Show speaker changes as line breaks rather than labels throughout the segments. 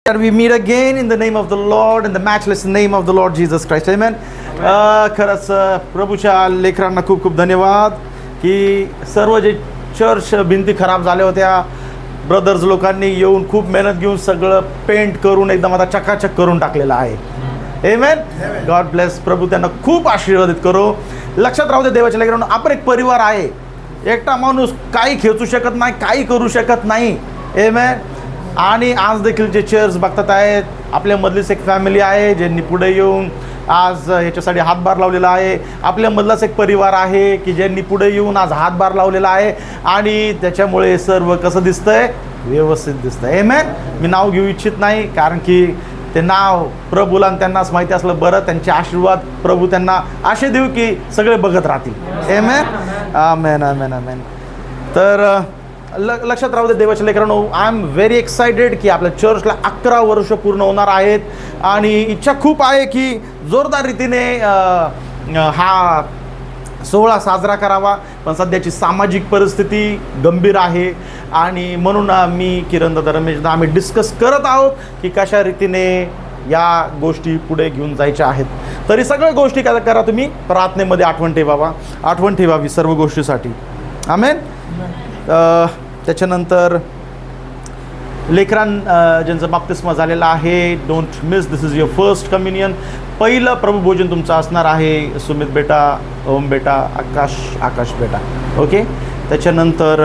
We meet again in the name of the Lord, in the matchless name of the Lord Jesus Christ. Amen. खरंच प्रभूच्या लेकरांना खूप खूप धन्यवाद की सर्व जे चर्च भिंती खराब झाल्या होत्या, ब्रदर्स लोकांनी येऊन खूप मेहनत घेऊन सगळं पेंट करून एकदम आता चकाचक करून टाकलेलं आहे. Amen. God bless. प्रभू त्यांना खूप आशीर्वादित करो. लक्षात राहू दे देवाच्या लेकरांनो, आपण एक परिवार आहे. एकटा माणूस काही खेचू शकत नाही, काही करू शकत नाही. Amen. आणि आज देखील जे चर्च बघतात आहेत, आपल्यामधलीच एक फॅमिली आहे ज्यांनी पुढे येऊन आज याच्यासाठी हातभार लावलेला आहे. आपल्यामधलाच एक परिवार आहे की ज्यांनी पुढे येऊन आज हातभार लावलेला आहे आणि त्याच्यामुळे सर्व कसं दिसतंय, व्यवस्थित दिसतंय. आमेन. मी नाव घेऊ इच्छित नाही कारण की ते नाव प्रभूला त्यांनाच माहिती असलं बरं. त्यांचे आशीर्वाद प्रभू त्यांना असे देऊ की सगळे बघत राहतील. आमेन आमेन आमेन आमेन. तर लक्षात राहू दे देवाच्या लेकरांनो, आय एम व्हेरी एक्सायटेड की आपल्या चर्चला 11 वर्ष पूर्ण होणार आहेत आणि इच्छा खूप आहे की जोरदार रीतीने हा सोहळा साजरा करावा. पण सध्याची सामाजिक परिस्थिती गंभीर आहे आणि म्हणून मी किरण दादा रमेश आम्ही डिस्कस करत आहोत की कशा रीतीने या गोष्टी पुढे घेऊन जायच्या आहेत. तरी सगळ्या गोष्टी काय करा, तुम्ही प्रार्थनेमध्ये आठवण ठेवावी सर्व गोष्टीसाठी. आमेन. त्याच्यानंतर ज्यांचं बाप्तिस्मा झालेला आहे, don't miss, this is your first communion. पहिलं प्रभू भोजन तुमचं असणार आहे. सुमित बेटा, ओम बेटा, आकाश बेटा. ओके. त्याच्यानंतर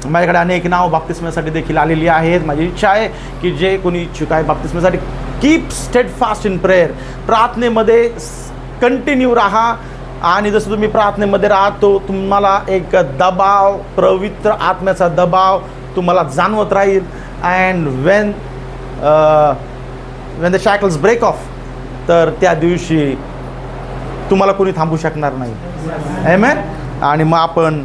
माझ्याकडे अनेक नाव बाप्तिस्म्यासाठी देखील आलेली आहेत. माझी इच्छा आहे की जे कोणी इच्छुक आहे बाप्तिस्म्यासाठी, कीप स्टेडफास्ट इन प्रेयर. प्रार्थनेमध्ये कंटिन्यू राहा आणि जसं तुम्ही प्रार्थनेमध्ये राहतो तुम्हाला एक दबाव, पवित्र आत्म्याचा दबाव तुम्हाला जाणवत राहील. And when the shackles break off, तर त्या दिवशी तुम्हाला कोणी थांबू शकणार नाही. आमेन. आणि मग आपण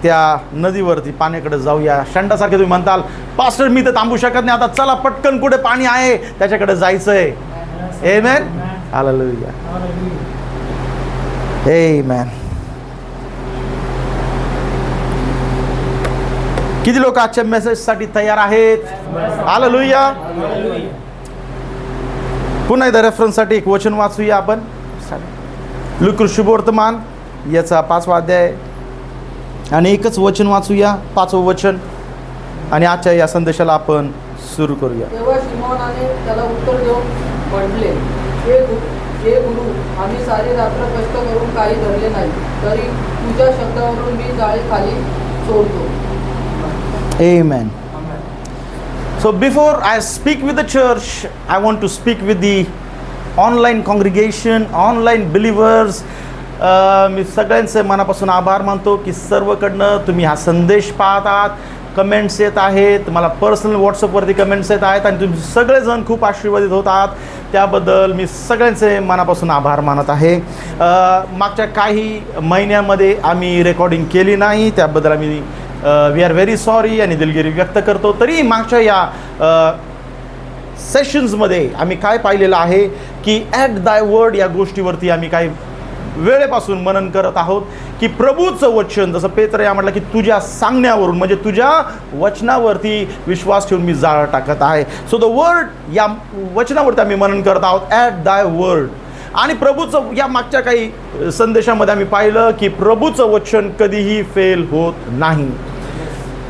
त्या नदीवरती पाण्याकडे जाऊया. शंडासारखे तुम्ही म्हणताल, पास्टर मी तर थांबू शकत नाही, आता चला पटकन कुठे पाणी आहे त्याच्याकडे जायचंय. आमेन. हालेलुया. आमेन. किती लोक आजच्या मेसेजसाठी तयार आहेत? हालेलुया. पुन्हा एकदा रेफरन्ससाठी एक वचन वाचूया आपण. लूका शुभवर्तमान याचा 5वा अध्याय आणि एकच वचन वाचूया, 5वं वचन, आणि आजच्या या संदेशाला आपण सुरू करूया.
तेव्हा शिमोनाने त्याला उत्तर देऊन म्हटले, हे गुरु, आम्ही सारी रात्र कष्ट करून काही धरले नाही, तरी तुझ्या शब्दावरून मी जाळे खाली सोडतो.
Amen. So before I speak with the church, I want to speak with the online congregation, online believers. मी सगळ्यांचे मनापासून आभार मानतो की सर्वकडनं तुम्ही हा संदेश पाहत आहात. कमेंट्स येत आहेत, मला पर्सनल व्हॉट्सअपवरती कमेंट्स येत आहेत आणि तुम्ही सगळेजण खूप आशीर्वादित होत आहात. त्याबद्दल मी सगळ्यांचे मनापासून आभार मानत आहे. मागच्या काही महिन्यामध्ये आम्ही रेकॉर्डिंग केली नाही, त्याबद्दल आम्ही वी आर व्हेरी सॉरी आणि दिलगिरी व्यक्त करतो. तरी मागच्या या सेशन्समध्ये आम्ही काय पाहिलेलं आहे की ॲट दाय वर्ड या गोष्टीवरती आम्ही काही वेळेपासून मनन करत आहोत की प्रभूचं वचन, जसं पेत्र या म्हटलं की तुझ्या सांगण्यावरून म्हणजे तुझ्या वचनावरती विश्वास ठेवून मी जाळ टाकत आहे. सो द वर्ड या वचनावरती आम्ही मनन करत आहोत, ॲट दाय वर्ड. आणि प्रभूचं या मागच्या काही संदेशामध्ये आम्ही पाहिलं की प्रभूचं वचन कधीही फेल होत नाही.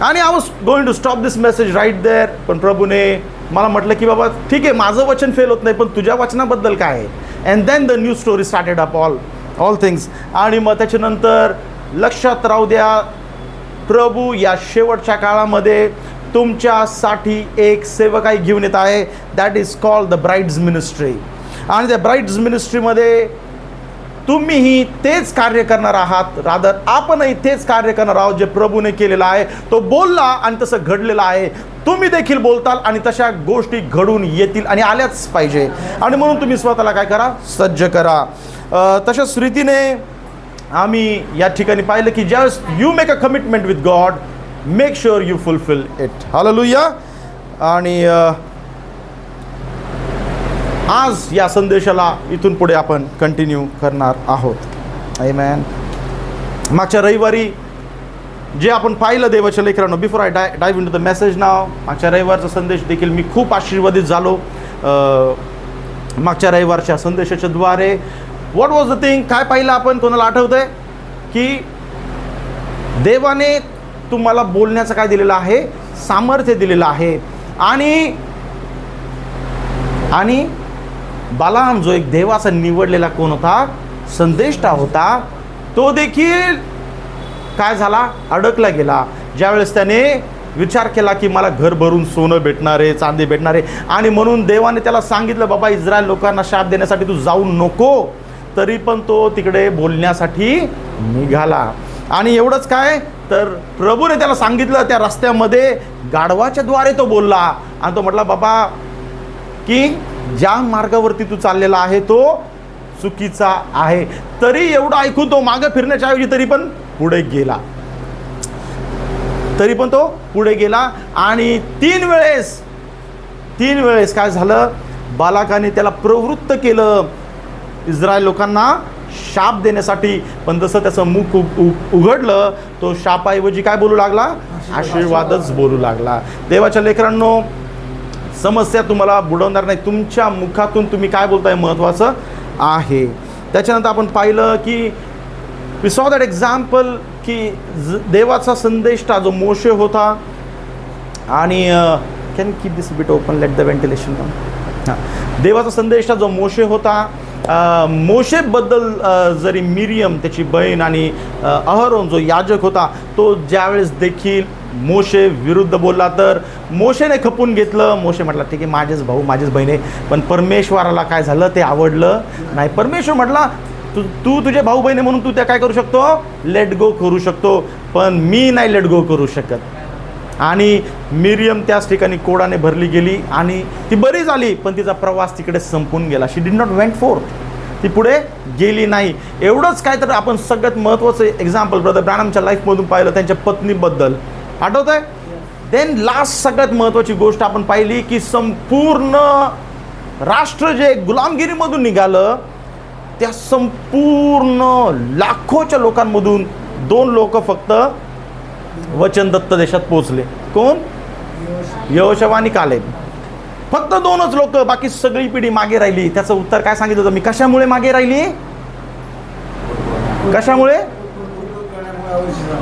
आणि I was going to stop this message right there, पण प्रभूने मला म्हटलं की बाबा ठीक आहे, माझं वचन फेल होत नाही, पण तुझ्या वचनाबद्दल काय आहे. And then the new story started up all things. आणि मग त्याच्यानंतर लक्षात राहू द्या, प्रभू या शेवटच्या काळामध्ये तुमच्यासाठी एक सेवकाई घेऊन येत आहे. That is called the brides ministry. आणि त्या ब्राइड्स मिनिस्ट्रीमध्ये तुम्हीही तेच कार्य करणार आहात. रादर आपणही तेच कार्य करणार आहोत जे प्रभूने केलेलं आहे. तो बोलला आणि तसं घडलेलं आहे. तुम्ही देखील बोलताल आणि तशा गोष्टी घडून येतील आणि आल्याच पाहिजे. आणि म्हणून तुम्ही स्वतःला काय करा, सज्ज करा. तशाच रीतीने आम्ही या ठिकाणी पाहिलं की just you make a commitment with God, make sure you fulfil it. Hallelujah. आणि आज या संदेशाला इथून पुढे आपण कंटिन्यू करणार आहोत. आमेन. मागच्या रविवारी जे आपण पाहिलं देवाच्या लेकरांनो, before I dive into the message now, मागच्या रविवारचा संदेश देखील मी खूप आशीर्वादित झालो. मागच्या रविवारच्या संदेशाच्या द्वारे व्हॉट वॉज द थिंग, काय पाहिलं आपण, कोणाला आठवतंय की देवाने तुम्हाला बोलण्याचं काय दिलेलं आहे, सामर्थ्य दिलेलं आहे. आणि बालाम जो एक देवाचा निवडलेला कोण होता, संदेष्टा होता, तो देखील काय झाला, अडकला गेला. ज्यावेळेस त्याने विचार केला की मला घर भरून सोनं भेटणार आहे, चांदी भेटणार आहे, आणि म्हणून देवाने त्याला सांगितलं, बाबा इस्रायल लोकांना शाप देण्यासाठी तू जाऊ नको, तरी पण तो तिकडे बोलण्यासाठी निघाला. आणि एवढंच काय तर प्रभूने त्याला सांगितलं, त्या रस्त्यामध्ये गाढवाच्या द्वारे तो बोलला, आणि तो म्हटला, बाबा की ज्या मार्गावरती तू चाललेला आहे तो चुकीचा आहे. तरी एवढं ऐकून तो मागे फिरण्याच्या ऐवजी तरी पण पुढे गेला. आणि तीन वेळेस काय झालं, बालाकाने त्याला प्रवृत्त केलं इस्रायल लोकांना शाप देण्यासाठी. पण जसं त्याचं मुख उघडलं, तो शापाऐवजी काय बोलू लागला, आशीर्वादच बोलू लागला. देवाच्या लेकरांनो, समस्या तुम्हाला बुडवणार नाही, तुमच्या मुखातून तुम्ही काय बोलताय महत्त्वाचं आहे. त्याच्यानंतर आपण पाहिलं की वी सॉ दॅट एक्झाम्पल की देवाचा संदेष्टा जो मोशे होता, आणि can keep this bit open, let the ventilation come. देवाचा संदेष्टा जो मोशे होता, मोशेबद्दल जरी मिरियम त्याची बहीण आणि अहरोन जो याजक होता, तो ज्यावेळेस देखील मोशे विरुद्ध बोलला, तर मोशेने खपून घेतलं. मोशे म्हटला, ठीक आहे, माझेच भाऊ माझीच बहीण आहे. पण परमेश्वराला काय झालं, ते आवडलं नाही. परमेश्वर म्हटला, तू तुझे भाऊ बहिणी म्हणून तू त्या काय करू शकतो, लेट गो करू शकतो, पण मी नाही लेट गो करू शकत. आणि मिरियम त्याच ठिकाणी कोडाने भरली गेली आणि ती बरी झाली, पण तिचा प्रवास तिकडे संपून गेला. शी डिड नॉट वेंट फोर्थ, ती पुढे गेली नाही. एवढंच काय तर आपण सगळ्यात महत्त्वाचं एक्झाम्पल ब्रदर ब्रॅनमच्या लाईफमधून पाहिलं, त्यांच्या पत्नीबद्दल आठवत आहे. देन लास्ट सगळ्यात महत्त्वाची गोष्ट आपण पाहिली की संपूर्ण राष्ट्र जे गुलामगिरीमधून निघालं, त्या संपूर्ण लाखोच्या लोकांमधून 2 लोक फक्त वचनदत्त देशात पोहोचले. कोण? यहोशुवा आणि कालेब. फक्त 2च लोक, बाकी सगळी पिढी मागे राहिली. त्याचं उत्तर काय सांगितलं होतं मी, कशामुळे मागे राहिली, कशामुळे?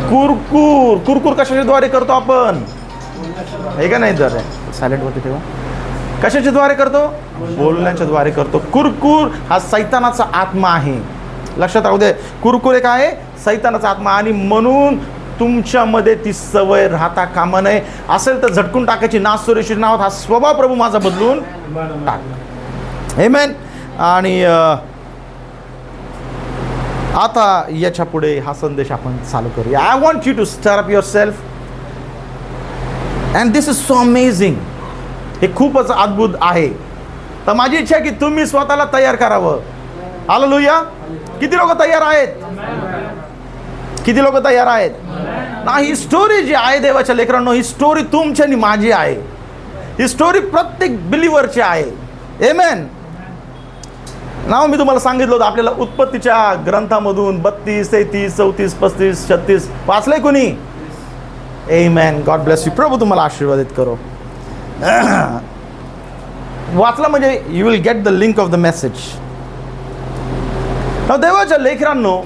कुरकुर कशाच्या द्वारे करतो आपण, हे का नाही, जर सायलेंट होते तेव्हा, कशाच्या द्वारे करतो, बोलण्याच्या द्वारे करतो. कुरकुर हा सैतानाचा आत्मा आहे, लक्षात राहू दे. कुरकुर एक आहे सैतानाचा आत्मा, आणि म्हणून तुमच्यामध्ये ती सवय राहता कामा नये. असेल तर झटकून टाकायची, नासुरेशीर नावात हा स्वभाव प्रभू माझा बदलून टाक. आमेन. आणि आता याच्या पुढे हा संदेश आपण चालू करूया. आय वॉन्ट यू टू स्टर up your self, and this is so amazing. हे खूपच अद्भुत आहे. तर माझी इच्छा आहे की तुम्ही स्वतःला तयार करावं. हालेलुया. किती लोक तयार आहेत, किती लोक तयार आहेत ना? ही स्टोरी जी आहे देवाच्या लेकरांनो, ही स्टोरी तुमची आणि माझी आहे. ही स्टोरी प्रत्येक बिलीव्हरची आहे. आमेन. नाव मी तुम्हाला सांगितलं होतं, आपल्याला उत्पत्तीच्या ग्रंथामधून 32, 33, 34, 35, 36 वाचलंय कोणी? आमेन. God bless you. प्रभू तुम्हाला आशीर्वादित करो. वाचला म्हणजे you will get the link of the message. देवाच्या लेकरांनो,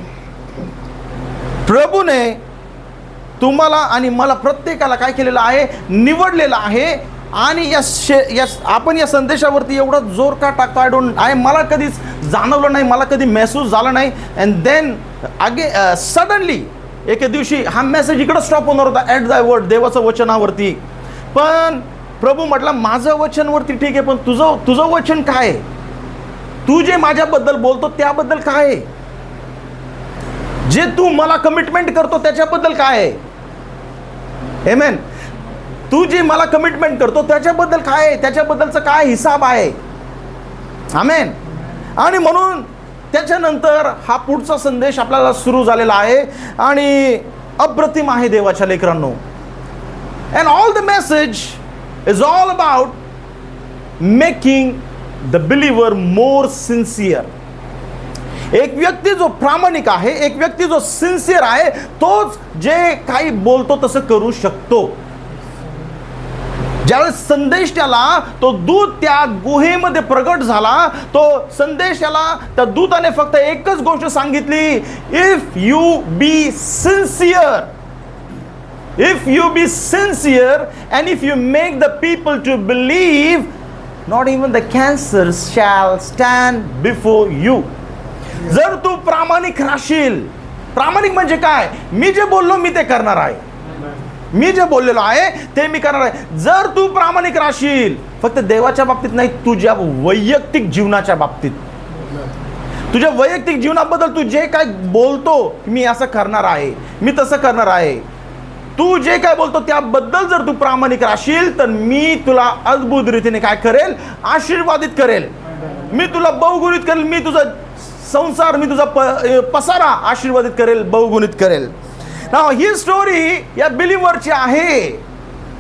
प्रभूने तुम्हाला आणि मला प्रत्येकाला काय केलेलं आहे, निवडलेलं आहे. आणि आपण या संदेशावरती एवढा जोर का टाकतो, मला कधीच जाणवलं नाही, मला कधी महसूस झाला नाही. अँड देन सडनली एके दिवशी हा मेसेज इकडं स्टॉप होणार होता, ॲट दाय वर्ड, देवाचं वचनावरती. पण प्रभू म्हटला, माझं वचनवरती ठीक आहे, पण तुझं वचन काय आहे? तू जे माझ्याबद्दल बोलतो त्याबद्दल काय आहे? जे तू मला कमिटमेंट करतो त्याच्याबद्दल काय आहे? आमेन. तू जे मला कमिटमेंट करतो त्याच्याबद्दल काय आहे? त्याच्याबद्दलचा काय हिसाब आहे? आमेन. आणि म्हणून त्याच्यानंतर हा पुढचा संदेश आपल्याला सुरू झालेला आहे आणि अप्रतिम आहे देवाच्या लेकरांनो. And all the message is all about making the believer more sincere. एक व्यक्ती जो प्रामाणिक आहे, एक व्यक्ती जो सिन्सिअर आहे, तोच जे काही बोलतो तसं करू शकतो. ज्यावेळेस संदेश त्याला, तो दूत त्या गुहेमध्ये प्रगट झाला, तो संदेश त्याला, त्या दूताने फक्त एकच गोष्ट सांगितली, if you be sincere, if you be sincere and if you make the people to believe, not even the cancer shall stand before you. जर तू प्रामाणिक राहशील, प्रामाणिक म्हणजे काय, मी जे बोललो मी ते करणार आहे, मी जे बोललेलो आहे ते मी करणार आहे. जर तू प्रामाणिक राहशील, फक्त देवाच्या बाबतीत नाही, तुझ्या वैयक्तिक जीवनाच्या बाबतीत, तुझ्या वैयक्तिक जीवनाबद्दल तू जे काय बोलतो, मी असं करणार आहे, मी तसं करणार आहे, तू जे काय बोलतो त्याबद्दल जर तू प्रामाणिक राहशील, तर मी तुला अद्भुत रीतीने काय करेल, आशीर्वादित करेल, मी तुला बहुगुणित करेल, मी तुझा संसार, मी तुझा पसारा आशीर्वादित करेल, बहुगुणित करेल. नाव ही स्टोरी या बिलीव्हरची आहे.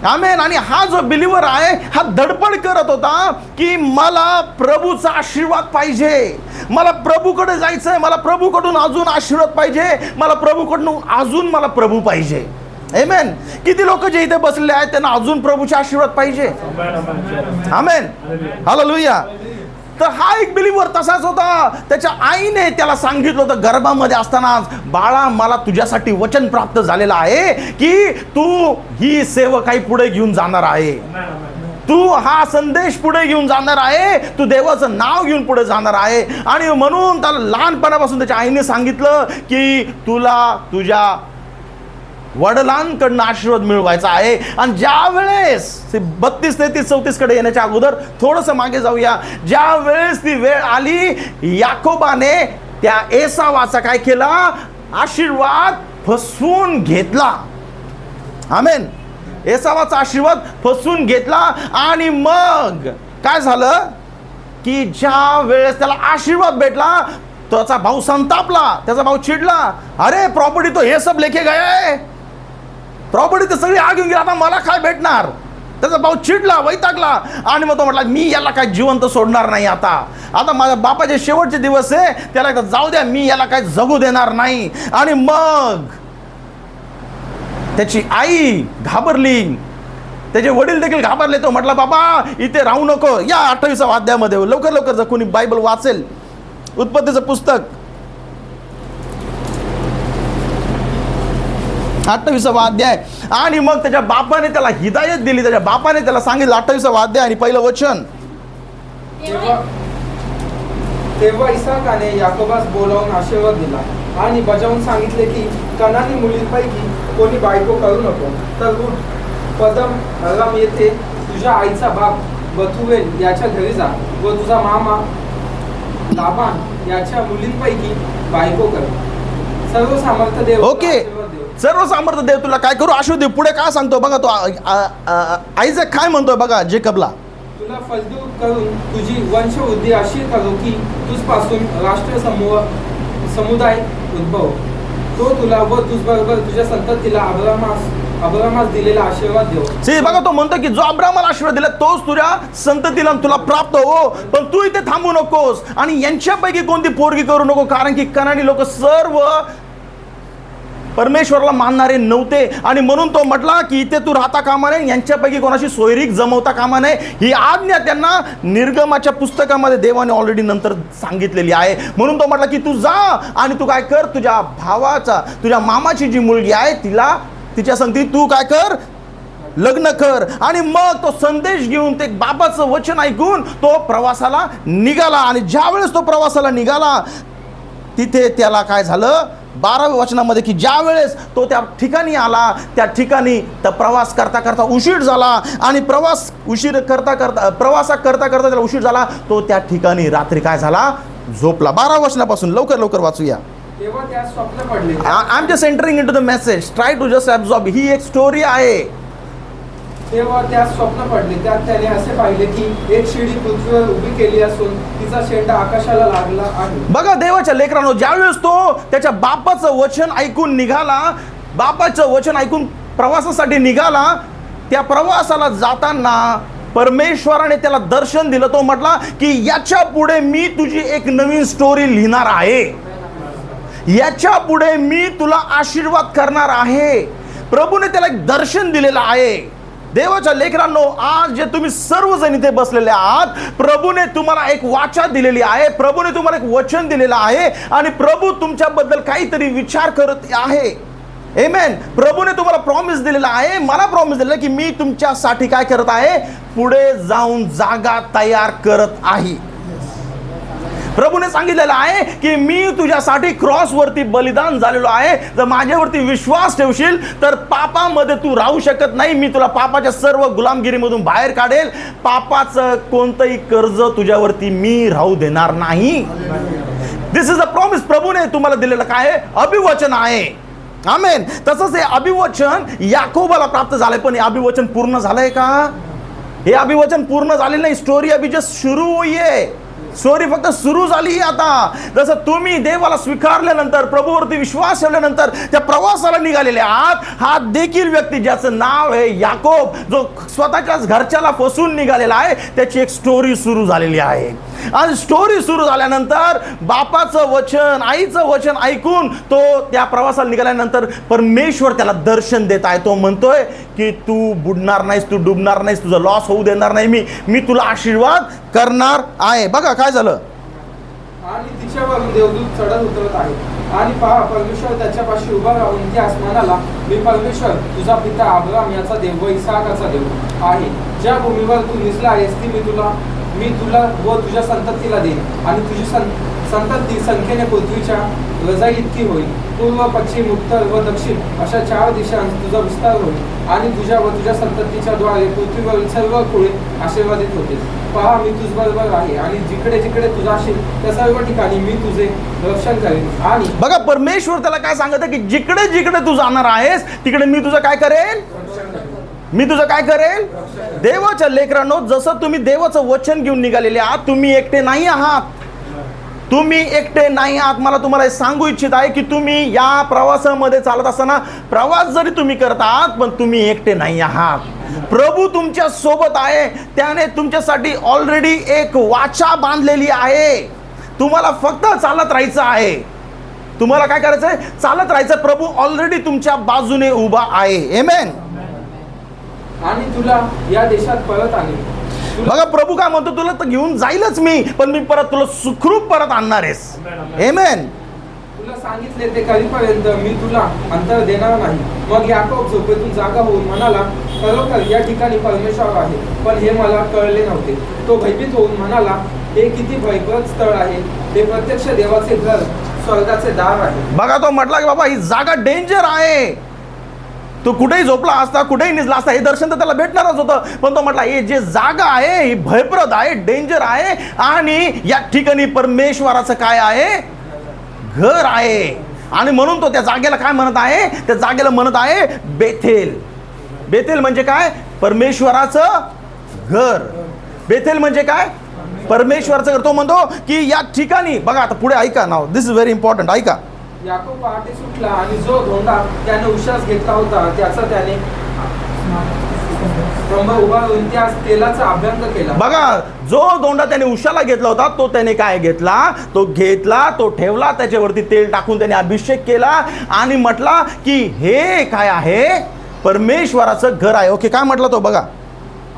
आमेन. आणि हा जो बिलीव्हर आहे, हा धडपड करत होता की मला प्रभूचा आशीर्वाद पाहिजे, मला प्रभूकडे जायचंय, मला प्रभूकडून अजून आशीर्वाद पाहिजे, मला प्रभूकडून अजून मला प्रभू पाहिजे. आमेन. किती लोक जे इथे बसले आहेत त्यांना अजून प्रभूचे आशीर्वाद पाहिजे. आमेन. हालेलुया. तर हा एक बिलीव्हर तसाच होता. त्याच्या आईने त्याला सांगितलं होतं गर्भामध्ये असतानाच, बाळा मला तुझ्यासाठी वचन प्राप्त झालेलं आहे की तू ही सेवकाई पुढे घेऊन जाणार आहे, तू हा संदेश पुढे घेऊन जाणार आहे, तू देवाचं नाव घेऊन पुढे जाणार आहे. आणि म्हणून त्याला लहानपणापासून त्याच्या आईने सांगितलं की तुला तुझ्या वडिलांकडनं आशीर्वाद मिळवायचा आहे. आणि ज्या वेळेस 32, 33, 34 कडे येण्याच्या अगोदर थोडंसं मागे जाऊया. ज्या वेळेस ती वेळ आली, याकोबाने त्या एसावाचा काय केला, आशीर्वाद फसवून घेतला. आमेन. एसावाचा आशीर्वाद फसवून घेतला. आणि मग काय झालं की ज्या वेळेस त्याला आशीर्वाद भेटला, त्याचा भाऊ संतापला, त्याचा भाऊ चिडला, अरे प्रॉपर्टी तो हे सब लेके गए, प्रॉपर्टी तर सगळी आग घेऊन गेला, आता मला काय भेटणार. त्याचा भाऊ चिडला, वैतागला. आणि मग तो म्हटला, मी याला काय जिवंत सोडणार नाही, आता माझ्या बापाचे शेवटचे दिवस आहे, त्याला एकदा जाऊ द्या, मी याला काय जगू देणार नाही. आणि मग त्याची आई घाबरली, त्याचे वडील देखील घाबरले. तो म्हटला, बाबा इथे राहू नको, या 28व्या अध्यायामध्ये लवकर लवकर जर कोणी बायबल वाचेल, उत्पत्तीचं पुस्तक 28वा अध्याय. आणि मग त्याच्या बापाने त्याला हिदायत दिली, त्याच्या बापाने त्याला सांगितलं, 28वा अध्याय आणि पहिलं वचन.
तेव्हा इसाकाने याकोबास बोलावून आशीर्वाद दिला आणि बजावून सांगितले की कनानी मुलींपैकी कोणी बायको करू नको, तर उठ, पदम अराम येथे तुझ्या आईचा बाप बथुवेल याच्या घरी जा व तुझा मामा लाबान याच्या मुलींपैकी बायको कर. सर्व सामर्थ्य देव.
ओके, सर्व सामर्थ्य देव तुला काय करू, आशीर्वाद देव. पुढे काय सांगतो बघा, तो आईझॅक काय म्हणतोय बघा जेकबला,
तुला फलद्रूप करून तुझी वंशवृद्धी अशी करू की तुझपासून राष्ट्र समुदाय उद्भव. तो तुला व तुझबरोबर तुझ्या संततीला अब्रामास दिलेला आशीर्वाद देव.
बघा तो म्हणतो की जो अब्रामाला आशीर्वाद दिला तोच तुझ्या संततीला तुला प्राप्त हो. पण तू इथे थांबू नकोस आणि यांच्यापैकी कोणती पोरगी करू नको, कारण की कनानी लोक सर्व परमेश्वराला मानणारे नव्हते. आणि म्हणून तो म्हटला की इथे तू राहता कामा नये, यांच्यापैकी कोणाशी सोयरीक जमवता कामा नये. ही आज्ञा त्यांना निर्गमाच्या पुस्तकामध्ये देवाने ऑलरेडी नंतर सांगितलेली आहे. म्हणून तो म्हटला की तू जा आणि तू काय कर, तुझ्या भावाचा, तुझ्या मामाची जी मुलगी आहे तिच्या संगती तू काय कर, लग्न कर. आणि मग तो संदेश घेऊन, ते बाबाचं वचन ऐकून तो प्रवासाला निघाला. आणि ज्या वेळेस तो प्रवासाला निघाला, तिथे त्याला काय झालं, 12व्या वचनामध्ये की ज्या वेळेस तो त्या ठिकाणी आला, त्या ठिकाणी तर प्रवास करता करता उशीर झाला. आणि प्रवास करता करता त्याला उशीर झाला. तो त्या ठिकाणी रात्री काय झाला, झोपला. 12व्या वचनापासून लवकर लवकर वाचूया.
तेव्हा त्यास स्वप्न पडले.
I am just entering into the message, try to just absorb. ही एक स्टोरी आहे.
तेव्हा त्यास स्वप्न पडले. त्यात त्याने असे पाहिले की एक शिडी पृथ्वीवर उभी केली असून तिचा शेंडा आकाशाला लागला आहे.
बघा देवाच्या लेकरांनो, ज्यावेळेस तो त्याच्या बापाचं वचन ऐकून निघाला, बापाचं वचन ऐकून प्रवासासाठी निघाला, त्या प्रवासाला जाताना परमेश्वराने त्याला दर्शन दिलं. तो म्हटला की याच्या पुढे मी तुझी एक नवीन स्टोरी लिहिणार आहे, याच्या पुढे मी तुला आशीर्वाद करणार आहे. प्रभूने त्याला एक दर्शन दिलेलं आहे. देवाच्या लेकरांनो, आज जे तुम्ही सर्वजण इथे बसलेले आहात, प्रभूने तुम्हाला एक वाचा दिलेली आहे, प्रभूने तुम्हाला एक वचन दिलेलं आहे आणि प्रभू तुमच्याबद्दल काहीतरी विचार करत आहे. आमेन. प्रभूने तुम्हाला प्रॉमिस दिलेला आहे, मला प्रॉमिस दिलेला की मी तुमच्यासाठी काय करत आहे, पुढे जाऊन जागा तयार करत आहे. प्रभूने सांगितलेलं आहे की मी तुझ्यासाठी क्रॉसवरती बलिदान झालेलो आहे. जर माझ्यावरती विश्वास ठेवशील तर पापामध्ये तू राहू शकत नाही. मी तुला पापाच्या सर्व गुलामगिरीमधून बाहेर काढेल. पापाचं कोणतंही कर्ज तुझ्यावरती मी राहू देणार नाही. दिस इज अ प्रॉमिस. प्रभूने तुम्हाला दिलेलं काय आहे, अभिवचन आहे. आमेन. तसंच हे अभिवचन याकोबाला प्राप्त झालंय. पण हे अभिवचन पूर्ण झालंय का? हे अभिवचन पूर्ण झालेलं नाही. स्टोरी अभी जस्ट सुरू हुई है. स्टोरी फक्त सुरू झाली आता. जसं तुम्ही देवाला स्वीकारल्यानंतर, प्रभूवरती विश्वास ठेवल्यानंतर त्या प्रवासाला निघालेले आहात, हा देखील व्यक्ती ज्याचं नाव आहे याकोब, जो स्वतःच्याच घरच्याला फसवून निघालेला आहे, त्याची एक स्टोरी सुरू झालेली आहे. आणि स्टोरी सुरू झाल्यानंतर बापाचं वचन, आईचं वचन ऐकून तो त्या प्रवासाला निघाल्यानंतर परमेश्वर त्याला दर्शन देत आहे. तो म्हणतोय की तू बुडणार नाहीस, तू डुबणार नाहीस, तुझा लॉस होऊ देणार नाही, मी तुला आशीर्वाद करणार आहे. बघा काय झालं.
आणि तिच्यावरून देवदूत चढत उतरत आहे. आणि पहा, परमेश्वर त्याच्यापाशी उभा राहून त्या आसमानाला, मी परमेश्वर तुझा पिता अब्राम याचा देव व इसाकाचा देव आहे. ज्या भूमीवर तू निजला आहेस ती मी तुला व तुझ्या संततीला देईन. आणि तुझी संतती संख्येने पृथ्वीच्या रजाई इतकी होईल. पूर्व, पश्चिम, उत्तर व दक्षिण अशा 4 दिशांत तुझा विस्तार होईल. आणि तुझ्या व तुझ्या संततीच्या द्वारे पृथ्वीवरील सर्व कुळे आशीर्वादित होतील. पहा, मी तुझबरोबर आहे आणि जिकडे जिकडे तू जाशील त्या सर्व ठिकाणी मी तुझे रक्षण करेन. आणि
बघा, परमेश्वर त्याला काय सांगत आहे की जिकडे जिकडे तू जाणार आहेस तिकडे मी तुझं काय करेल, मी तुझं काय करेल. देवाच्या लेकरांनो, जसं तुम्ही देवाचं वचन घेऊन निघालेले आहात, तुम्ही एकटे नाही आहात. तुम्ही एकटे नाही आहात. मला तुम्हाला हे सांगू इच्छित आहे की तुम्ही या प्रवासामध्ये चालत असताना, प्रवास जरी तुम्ही करत आहात पण तुम्ही एकटे नाही आहात. प्रभू तुमच्या सोबत आहे. त्याने तुमच्यासाठी ऑलरेडी एक वाचा बांधलेली आहे. तुम्हाला फक्त चालत राहायचं आहे. तुम्हाला काय करायचं आहे, चालत राहायचं. प्रभू ऑलरेडी तुमच्या बाजूने उभा आहे. आमेन.
आणि तुला या देशात परत आणेन.
बघा, प्रभू काय म्हणतो, तुला तर घेऊन जाईलच मी, पण मी परत तुला सुखरूप परत आणणार आहेस. आमेन.
तुला सांगितले ते कधीपर्यंत मी तुला अंतर देणार नाही. मग याकोब झोपेतून जागा होऊन म्हणाला, खरोखर या ठिकाणी परमेश्वर आहे, पण हे मला कळले नव्हते. तो भयभीत होऊन म्हणाला, हे किती भयंकर स्थळ आहे. हे प्रत्यक्ष देवाचे घर, स्वर्गाचे दार आहे.
बघा, तो म्हटला की बाबा ही जागा डेंजर आहे. तो कुठेही झोपला असता, कुठेही निजला असता, हे दर्शन तर त्याला भेटणारच होतं. पण तो म्हटला, हे जे जागा आहे ही भयप्रद आहे, डेंजर आहे. आणि या ठिकाणी परमेश्वराचं काय आहे, घर आहे. आणि म्हणून तो त्या जागेला काय म्हणत आहे, त्या जागेला म्हणत आहे बेथेल. बेथेल म्हणजे काय, परमेश्वराचं घर. बेथेल म्हणजे काय, परमेश्वराचं घर. तो म्हणतो की या ठिकाणी, बघा आता पुढे ऐका नाव, दिस इज व्हेरी इम्पॉर्टंट, ऐका.
याकोब पहाटे सुटला आणि जो धोंडा त्याने उश्वास घेतला होता त्याचा त्याने उभा राहून त्या तेलाचा अभ्यंग केला.
बघा, जो दोंडा त्याने उशाला घेतला होता तो त्याने काय घेतला, तो ठेवला, त्याच्यावरती तेल टाकून त्याने अभिषेक केला आणि म्हटला की हे काय आहे, परमेश्वराचं घर आहे. ओके, काय म्हटलं तो बघा.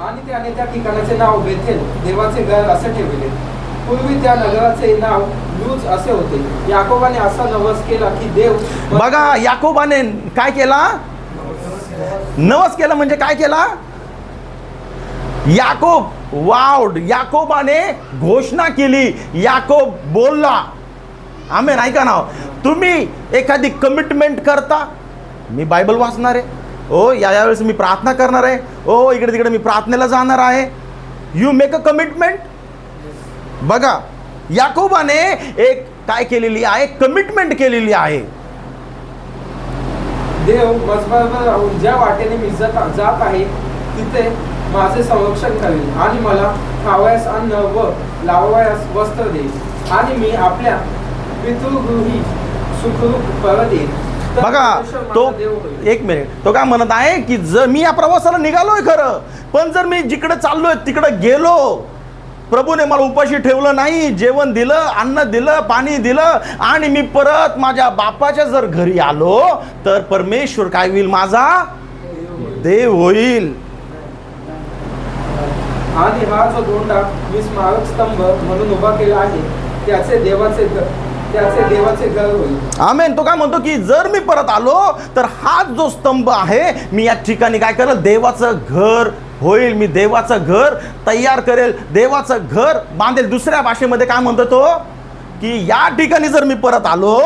आणि त्याने त्या ठिकाणाचे नाव बेथेल, देवाचे घर असे ठेवले. पूर्वी त्या नगराचे नाव लूज असे होते. याकोबाने असा नवस केला की देव,
बघा, याकोबाने काय केला, नवस केला म्हणजे काय केला, याकोब वावड, याकोबाने घोषणा केली, याकोब बोलला. आमेन. ऐका नाव, तुम्ही एखादी कमिटमेंट करता, मी बायबल वाचणार आहे, ओ यावेळेस मी प्रार्थना करणार आहे, ओ इकडे तिकडे मी प्रार्थनेला जाणार आहे. You make a commitment. बघा, याकोबाने एक काय केलेली आहे, कमिटमेंट केलेली आहे.
देव मजबूर राहून ज्या वाटेने मी जात आहे तिथे माझे संरक्षण करेल आणि मला खावयास अन्न व लावायास वस्त्र देईल आणि मी आपल्या पितृगृही सुखरूप परत येईल. तर
बघा
परमेश्वर
तो
माझा देव होईल.
एक मिनिट तो काय म्हणत आहे की जर मी या प्रवासाला निघालोय खरं, पण जर मी जिकडे चाललोय तिकडे गेलो, प्रभूने मला उपाशी ठेवलं नाही, जेवण दिलं, अन्न दिलं, पाणी दिलं, आणि मी परत माझ्या बापाच्या जर घरी आलो, तर परमेश्वर काय होईल? माझा देव होईल.
आणि हा जो धोंडा मी स्मारक स्तंभ म्हणून उभा केला आहे, त्याचे देवाचे घर होईल.
आमेन. तो काय म्हणतो की जर मी परत आलो तर हा जो स्तंभ आहे, मी या ठिकाणी काय करेल? देवाचं घर होईल. मी देवाचं घर तयार करेल, देवाचं घर बांधेल. दुसऱ्या भाषेमध्ये काय म्हणतो तो की या ठिकाणी जर मी परत आलो,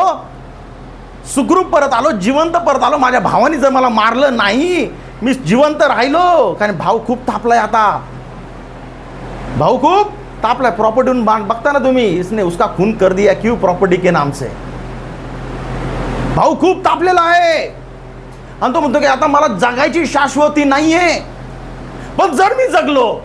सुखरूप परत आलो, जिवंत परत आलो, माझ्या भावाने जर मला मारलं नाही, मी जिवंत राहिलो, कारण भाऊ खूप तापलाय. आता भाऊ खूप तापलाय. प्रॉपर्टीहून बघता ना तुम्ही, इसने उसका खून कर दिया क्यों? प्रॉपर्टी के नाम से. भाऊ खूप तापलेला आहे आणि तो म्हणतो की आता मला जगायची शाश्वती नाहीये, पण जर मी जगलो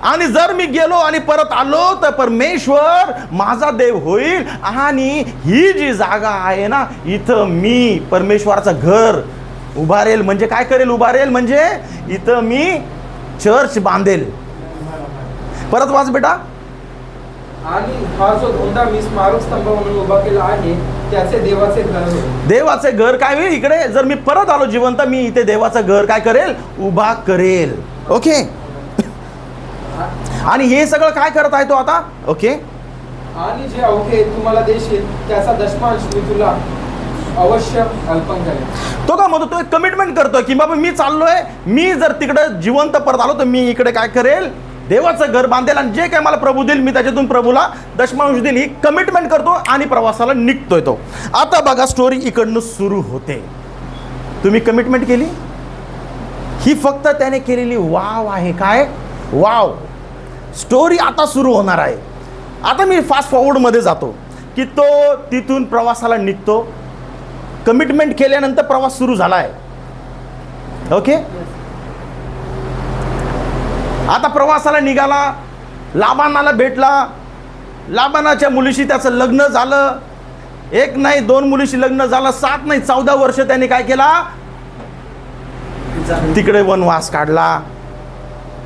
आणि जर मी गेलो आणि परत आलो तर परमेश्वर माझा देव होईल. आणि ही जी जागा आहे ना, इथं मी परमेश्वराचं घर उभारेल. म्हणजे काय करेल? उभारेल म्हणजे इथं मी चर्च बांधेल. परत वाच बेटा.
आणि हा जो धोंडा मी स्मारक स्तंभ म्हणून उभा केला आहे, त्याचे देवाचे घर होईल.
देवाचे घर काय होईल? इकडे जर मी परत आलो जिवंत, मी इथे देवाचं घर काय करेल? उभा करेल. ओके. आणि हे सगळं काय करत आहे तो आता? ओके.
आणि जे अवघे तुम्हाला देशील त्याचा दशमांश मी तुला अवश्य अर्पण करेल.
तो काय म्हणतो? तो एक कमिटमेंट करतोय की बाबा मी चाललोय, मी जर तिकडे जिवंत परत आलो तर मी इकडे काय करेल? देवाचं घर बांधेल, आणि जे काय मला प्रभू देईल मी त्याच्यातून प्रभूला दशमांश देईल. ही कमिटमेंट करतो आणि प्रवासाला निघतोय तो. आता बघा स्टोरी इकडनं सुरू होते. तुम्ही कमिटमेंट केली? ही फक्त त्याने केलेली वाव आहे. काय वाव? स्टोरी आता सुरू होणार आहे. आता मी फास्ट फॉरवर्ड मध्ये जातो की तो तिथून प्रवासाला निघतो. कमिटमेंट केल्यानंतर प्रवास सुरू झाला आहे. ओके. आता प्रवासाला निघाला, लाबानाला भेटला, लाबानाच्या मुलीशी त्याचं लग्न झालं. एक नाही, दोन मुलीशी लग्न झालं, 7 नाही 14 वर्ष त्याने काय केला? तिकडे वनवास काढला.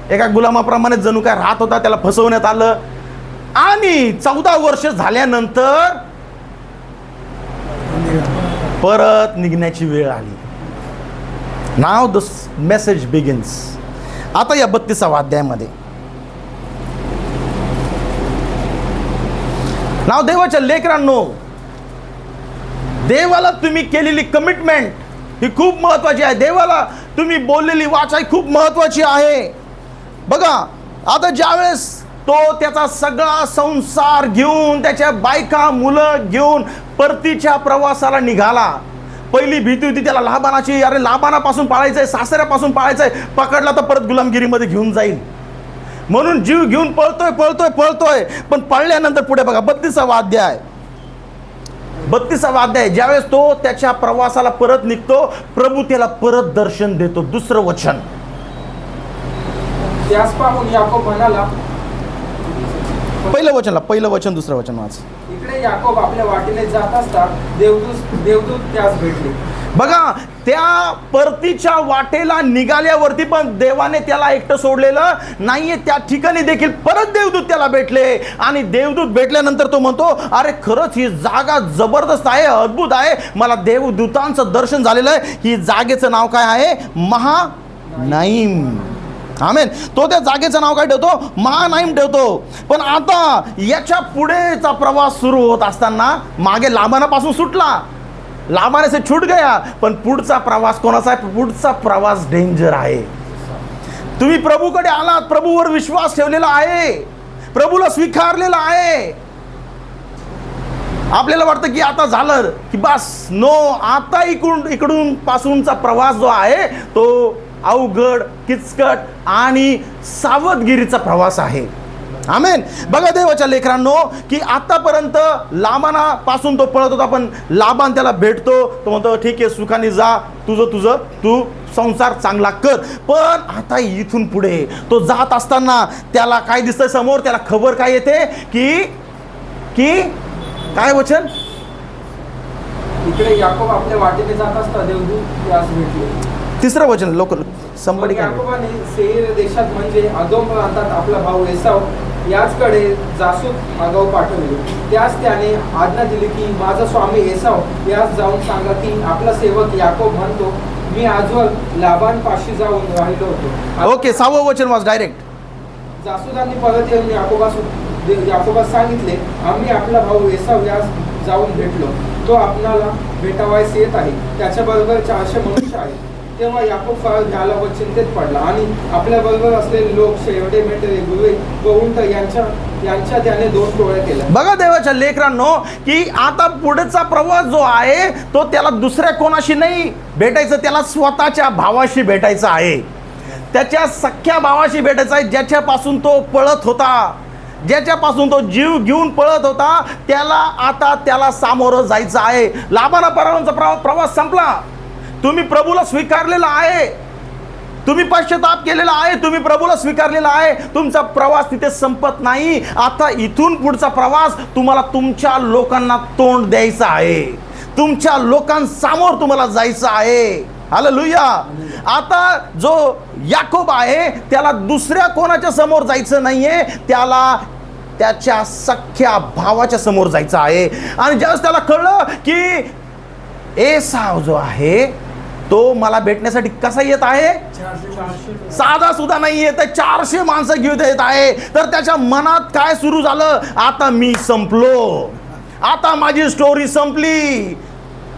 एका गुलामाप्रमाणे जणू काय राहत होता, त्याला फसवण्यात आलं. आणि 14 वर्ष झाल्यानंतर परत निघण्याची वेळ आली. नाव द मेसेज बिगिन्स. आता या 32व्या अध्यायामध्ये नाव देवाच्या लेकरांनो, देवाला तुम्ही केलेली कमिटमेंट ही खूप महत्वाची आहे. देवाला तुम्ही बोललेली वाचा ही खूप महत्वाची आहे. बघा आता ज्यावेळेस तो त्याचा सगळा संसार घेऊन, त्याच्या बायका मुलं घेऊन परतीच्या प्रवासाला निघाला. पहिली भीती होती त्याला लाबानाची. अरे लाबानापासून पाळायचंय, सासऱ्यापासून पाळायचंय, पकडला तर परत गुलामगिरीमध्ये घेऊन जाईल म्हणून जीव घेऊन पळतोय. पण पळल्यानंतर पुढे बघा 32वा अध्याय. ज्यावेळेस तो त्याच्या प्रवासाला परत निघतो, प्रभू त्याला परत दर्शन देतो. दुसरं वचन.
त्यास पाहून याकोब म्हणाला,
पहिलं वचन दुसरं वचन वाच.
इकडे याकोब आपल्या वाटेने जात असता देवदूत त्यास भेटले.
बघा त्या परतीच्या वाटेला निघाल्यावरती पण देवाने त्याला एकटं सोडलेलं नाहीये. त्या ठिकाणी देखील परत देवदूत त्याला भेटले. आणि देवदूत भेटल्यानंतर तो म्हणतो, अरे खरंच ही जागा जबरदस्त आहे, अद्भुत आहे. मला देवदूतांचं दर्शन झालेलं आहे. ही जागेचं नाव काय आहे? महानाईम. आमेन. तो त्या जागेचं नाव काय ठेवतो? महानाईम ठेवतो. पण आता याच्या पुढेचा प्रवास सुरू होत असताना मागे लाबानापासून सुटला, लाबाने से छूट गया. पण पुढचा प्रवास कोणाचा आहे? पुढचा प्रवास डेंजर आहे. तुम्ही प्रभूकडे आलात, प्रभूवर विश्वास ठेवलेला आहे, प्रभूला स्वीकारलेला आहे. आपल्याला वाटतं की आता झालं की बस, नो. आता इकडून पासूनचा प्रवास जो आहे तो अवघड, किचकट आणि सावधगिरीचा प्रवास आहे. आमेन. बघा देवाच्या लेकरांनो की आतापर्यंत लाबानापासून तो पळत होता, पण लाबान त्याला भेटतो. तो म्हणतो ठीक आहे, सुखाने जा, तुझं तू संसार चांगला कर. पण आता इथून पुढे तो जात असताना त्याला काय दिसतंय समोर? त्याला खबर काय येते की काय वचन?
इकडे याकोब आपल्या वाटेने जात असता देवदूत यास भेटले.
तिसरं वचन लोक संबंधी
मग याकोबाने सेईर देशात म्हणजे अदोम प्रांतात आपला भाऊ एसाव याचकडे जासूत आगाऊ पाठवले. त्यास त्याने आज्ञा दिली की माझा स्वामी एसाव यास जाऊन सांगा की आपला सेवक याकोब म्हणतो मी आजवर लाबान पाशी जाऊन राहिलो होतो.
ओके, 6वं वचन वाच डायरेक्ट.
जासूदांनी परत येऊन याकोबास सांगितले आम्ही आपला भाऊ एसाव यास जाऊन भेटलो. तो आपणाला भेटावयास येत आहे. त्याच्याबरोबर 400 मनुष्य आहेत. तेव्हा याकोब फळ घ्यायला व चिंतेत पडला आणि आपल्याबरोबर असलेले लोक शेवटे मेंढरे गुरवे व उंट यांच्या त्याने 2 टोळ्या केल्या.
बघा देवाच्या लेकरांनो, की आता पुढचा प्रवास जो आहे तो त्याला दुसऱ्या कोणाशी नाही भेटायचं, त्याला स्वतःच्या भावाशी भेटायचं आहे. त्याच्या सख्या भावाशी भेटायचं आहे, ज्याच्यापासून तो पळत होता, ज्याच्यापासून तो जीव घेऊन पळत होता. त्याला सामोरं जायचं आहे. लाबानापर्यंतचा प्रवास संपला. तुम्ही प्रभूला स्वीकारलेला आहे, तुम्ही पश्चाताप केलेला आहे, तुम्ही प्रभूला स्वीकारलेला आहे. तुमचा प्रवास तिथे संपत नाही. आता इथून पुढचा प्रवास तुम्हाला तुमच्या लोकांना तोंड द्यायचं आहे, तुमच्या लोकांसमोर तुम्हाला जायचं आहे. हालेलुया. आता जो याकोब आहे त्याला दुसऱ्या कोणाच्या समोर जायचं नाहीये, त्याला त्याच्या सख्या भावाच्या समोर जायचं आहे. आणि ज्यावेळेस त्याला कळलं की एसाव जो आहे तो मला भेटण्यासाठी कसा येत आहे, साधा सुद्धा नाही येत, 400 माणसं घेऊन येत आहे. तर त्याच्या मनात काय सुरू झालं, आता मी संपलो, आता माझी स्टोरी संपली.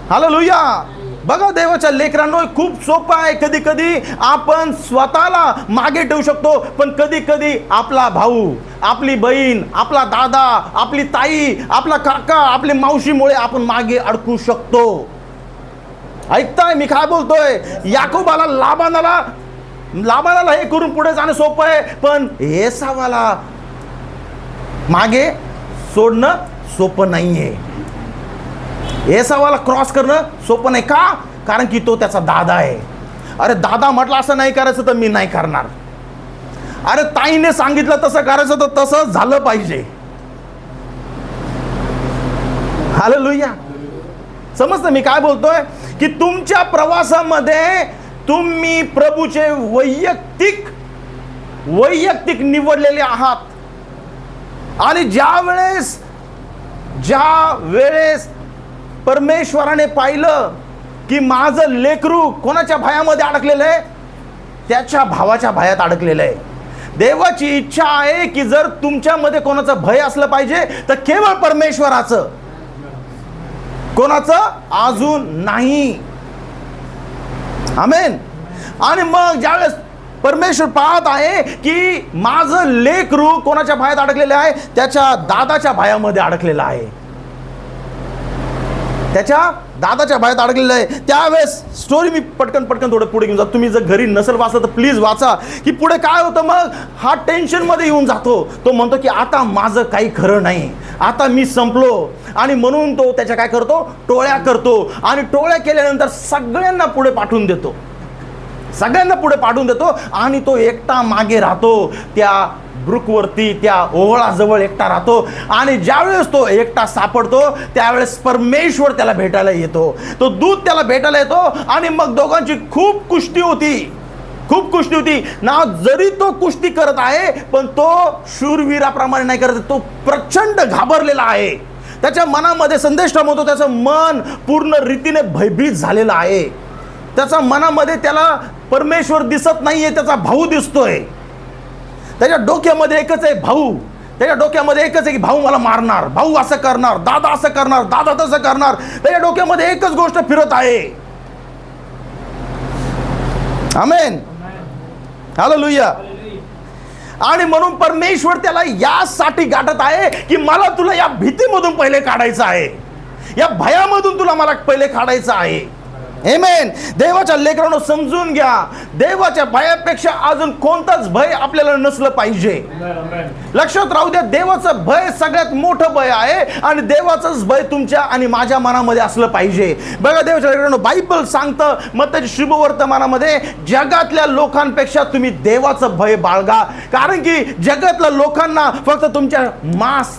हालेलुया. बघा देवाच्या लेकरांनो, खूप सोपं आहे. कधी कधी आपण स्वतःला मागे ठेवू शकतो, पण कधी कधी आपला भाऊ, आपली बहीण, आपला दादा, आपली ताई, आपला काका, आपली मावशीमुळे आपण मागे अडकू शकतो. ऐकताय मी काय बोलतोय? याकोबाला लाबानाला हे करून पुढे जाणं सोपं आहे, पण एसावाला मागे सोडणं सोपं नाहीये. एसावाला क्रॉस करणं सोपं नाही. का? कारण की तो त्याचा दादा आहे. अरे दादा म्हटलं असं नाही करायचं तर मी नाही करणार. अरे ताईने सांगितलं तसं करायचं तर तसं झालं पाहिजे. हालेलुया. समजतं मी काय बोलतोय? की तुमच्या प्रवासामध्ये तुम्ही प्रभूचे वैयक्तिक निवडलेले आहात. आणि ज्या वेळेस परमेश्वराने पाहिलं की माझं लेकरू कोणाच्या भयामध्ये अडकलेलं आहे, त्याच्या भावाच्या भयात अडकलेलं आहे. देवाची इच्छा आहे की जर तुमच्यामध्ये कोणाचं भय असलं पाहिजे तर केवळ परमेश्वराचं, कोणाचं अजून नाही. आमेन. आणि मग ज्यावेळेस परमेश्वर पाहत आहे की माझं लेकरू कोणाच्या भयात अडकलेलं आहे, त्याच्या दादाच्या भयामध्ये अडकलेलं आहे, त्याच्या दादाच्या भयात अडकलेलं आहे. त्यावेळेस स्टोरी मी पटकन थोडं पुढे घेऊन जातो. तुम्ही जर घरी नसेल वाचलं तर प्लीज वाचा की पुढे काय होतं. मग हा टेन्शनमध्ये येऊन जातो. तो म्हणतो की आता माझं काही खरं नाही, आता मी संपलो. आणि म्हणून तो त्याच्या काय करतो, टोळ्या करतो. आणि टोळ्या केल्यानंतर सगळ्यांना पुढे पाठवून देतो आणि तो एकटा मागे राहतो. त्या ब्रुकवरती, त्या ओहळाजवळ एकटा राहतो. आणि ज्यावेळेस तो एकटा सापडतो त्यावेळेस परमेश्वर त्याला भेटायला येतो, तो दूत त्याला भेटायला येतो. आणि मग दोघांची खूप कुस्ती होती ना. जरी तो कुस्ती करत आहे पण तो शूरवीराप्रमाणे नाही करत, तो प्रचंड घाबरलेला आहे. त्याच्या मनामध्ये संदेश ठेवतो, त्याचं मन पूर्ण रीतीने भयभीत झालेलं आहे. त्याच्या मनामध्ये त्याला परमेश्वर दिसत नाहीये, त्याचा भाऊ दिसतोय. त्याच्या डोक्यामध्ये एकच आहे भाऊ, त्याच्या डोक्यामध्ये एकच आहे की भाऊ मला मारणार, भाऊ असं करणार, दादा असं करणार, दादा तसं करणार. त्याच्या डोक्यामध्ये एकच गोष्ट फिरत आहे. आमेन. हालेलुया. आणि म्हणून परमेश्वर त्याला यासाठी गाठत आहे की मला तुला या भीतीमधून पहिले काढायचं आहे, या भयामधून तुला मला पहिले काढायचं आहे. आमेन. देवाच्या लेकरांनो समजून घ्या, देवाच्या भयापेक्षा अजून कोणताच भय आपल्याला नसलं पाहिजे. लक्षात राहू द्या, देवाचं भय सगळ्यात मोठं भय आहे आणि देवाचंच भय तुमच्या आणि माझ्या मनामध्ये असलं पाहिजे. बघा देवाच्या लेकरांनो, बायबल सांगतं मत्ताच्या शुभवर्तमानामध्ये, जगातल्या लोकांपेक्षा तुम्ही देवाचं भय बाळगा. कारण की जगातल्या लोकांना फक्त तुमच्या